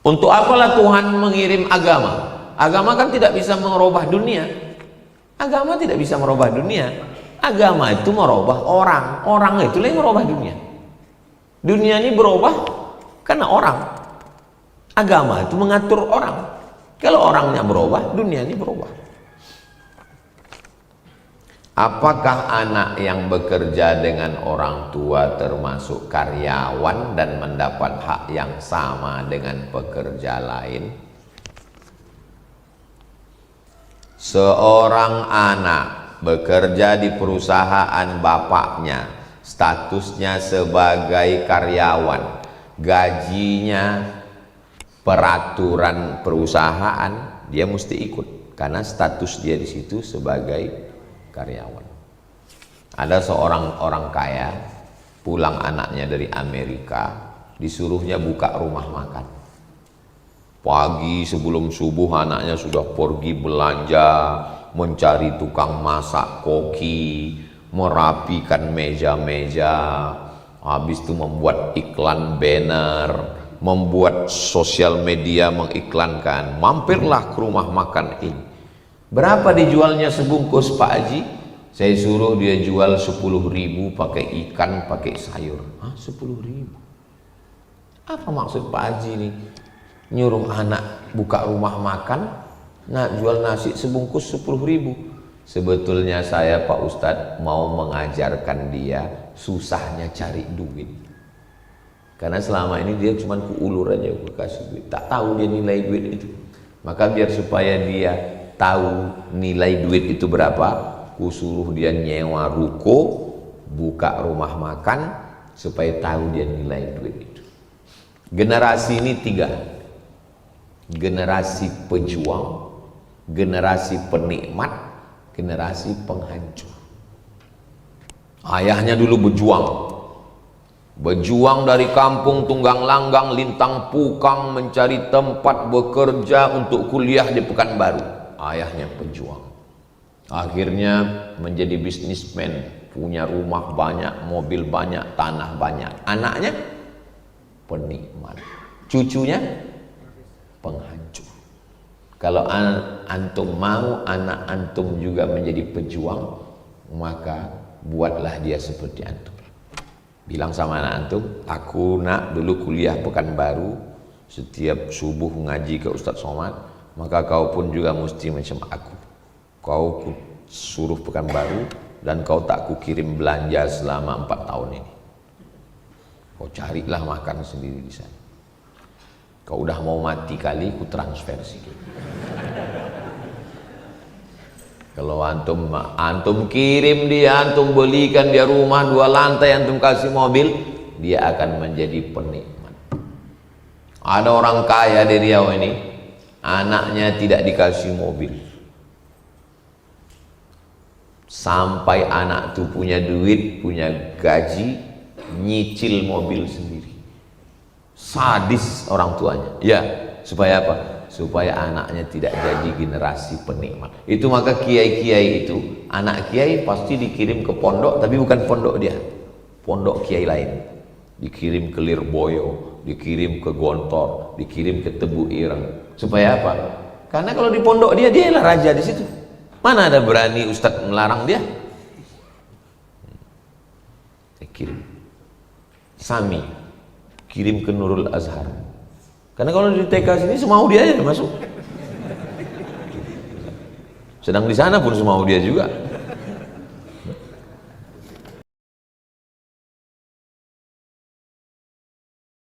Untuk apalah Tuhan mengirim agama? Agama kan tidak bisa merubah dunia. Agama tidak bisa merubah dunia. Agama itu merubah orang. Orang itulah yang merubah dunia. Dunia ini berubah karena orang. Agama itu mengatur orang. Kalau orangnya berubah, dunia ini berubah. Apakah anak yang bekerja dengan orang tua termasuk karyawan dan mendapat hak yang sama dengan pekerja lain? Seorang anak bekerja di perusahaan bapaknya, statusnya sebagai karyawan, gajinya peraturan perusahaan, dia mesti ikut karena status dia di situ sebagai karyawan. Ada seorang orang kaya pulang anaknya dari Amerika, disuruhnya buka rumah makan. Pagi sebelum subuh anaknya sudah pergi belanja, mencari tukang masak koki, merapikan meja-meja, habis itu membuat iklan banner, membuat sosial media mengiklankan, mampirlah ke rumah makan ini. Berapa dijualnya sebungkus Pak Haji? Saya suruh dia jual 10.000 pakai ikan, pakai sayur. Hah, 10.000? Apa maksud Pak Haji ini? Nyuruh anak buka rumah makan, nak jual nasi sebungkus 10.000. Sebetulnya saya Pak Ustadz mau mengajarkan dia susahnya cari duit. Karena selama ini dia cuma kuulur aja, kasih duit. Tak tahu dia nilai duit itu. Maka biar supaya dia tahu nilai duit itu berapa, kusuruh dia nyewa ruko, buka rumah makan, supaya tahu dia nilai duit itu. Generasi ini 3, generasi pejuang, generasi penikmat, generasi penghancur. Ayahnya dulu berjuang dari kampung Tunggang Langgang, Lintang Pukang, mencari tempat bekerja untuk kuliah di Pekanbaru. Ayahnya pejuang, akhirnya menjadi bisnismen, punya rumah banyak, mobil banyak, tanah banyak. Anaknya penikmat, cucunya penghancur. Kalau antum mau anak antum juga menjadi pejuang, maka buatlah dia seperti antum. Bilang sama anak antum, aku nak dulu kuliah Pekanbaru, setiap subuh ngaji ke Ustadz Somad, maka kau pun juga mesti macam aku. Kau suruh Pekanbaru dan kau tak kukirim belanja selama 4 tahun ini. Kau carilah makan sendiri di sana. Kau udah mau mati kali, ku transfer sikit. Kalau antum kirim dia, antum belikan dia rumah 2 lantai, antum kasih mobil, dia akan menjadi penikmat. Ada orang kaya di Riau ini, anaknya tidak dikasih mobil, sampai anak itu punya duit, punya gaji, nyicil mobil sendiri. Sadis orang tuanya. Ya, supaya apa? Supaya anaknya tidak jadi generasi penikmat. Itu maka kiai-kiai itu, anak kiai pasti dikirim ke pondok, tapi bukan pondok dia, pondok kiai lain. dikirim ke Lirboyo, dikirim ke Gontor, dikirim ke Tebu Ireng. Supaya apa? Karena kalau di pondok dia lah raja di situ. Mana ada berani ustadz melarang dia? Kirim. Sami kirim ke Nurul Azhar. Karena kalau di TK sini semau dia aja masuk. Sedang di sana pun semau dia juga.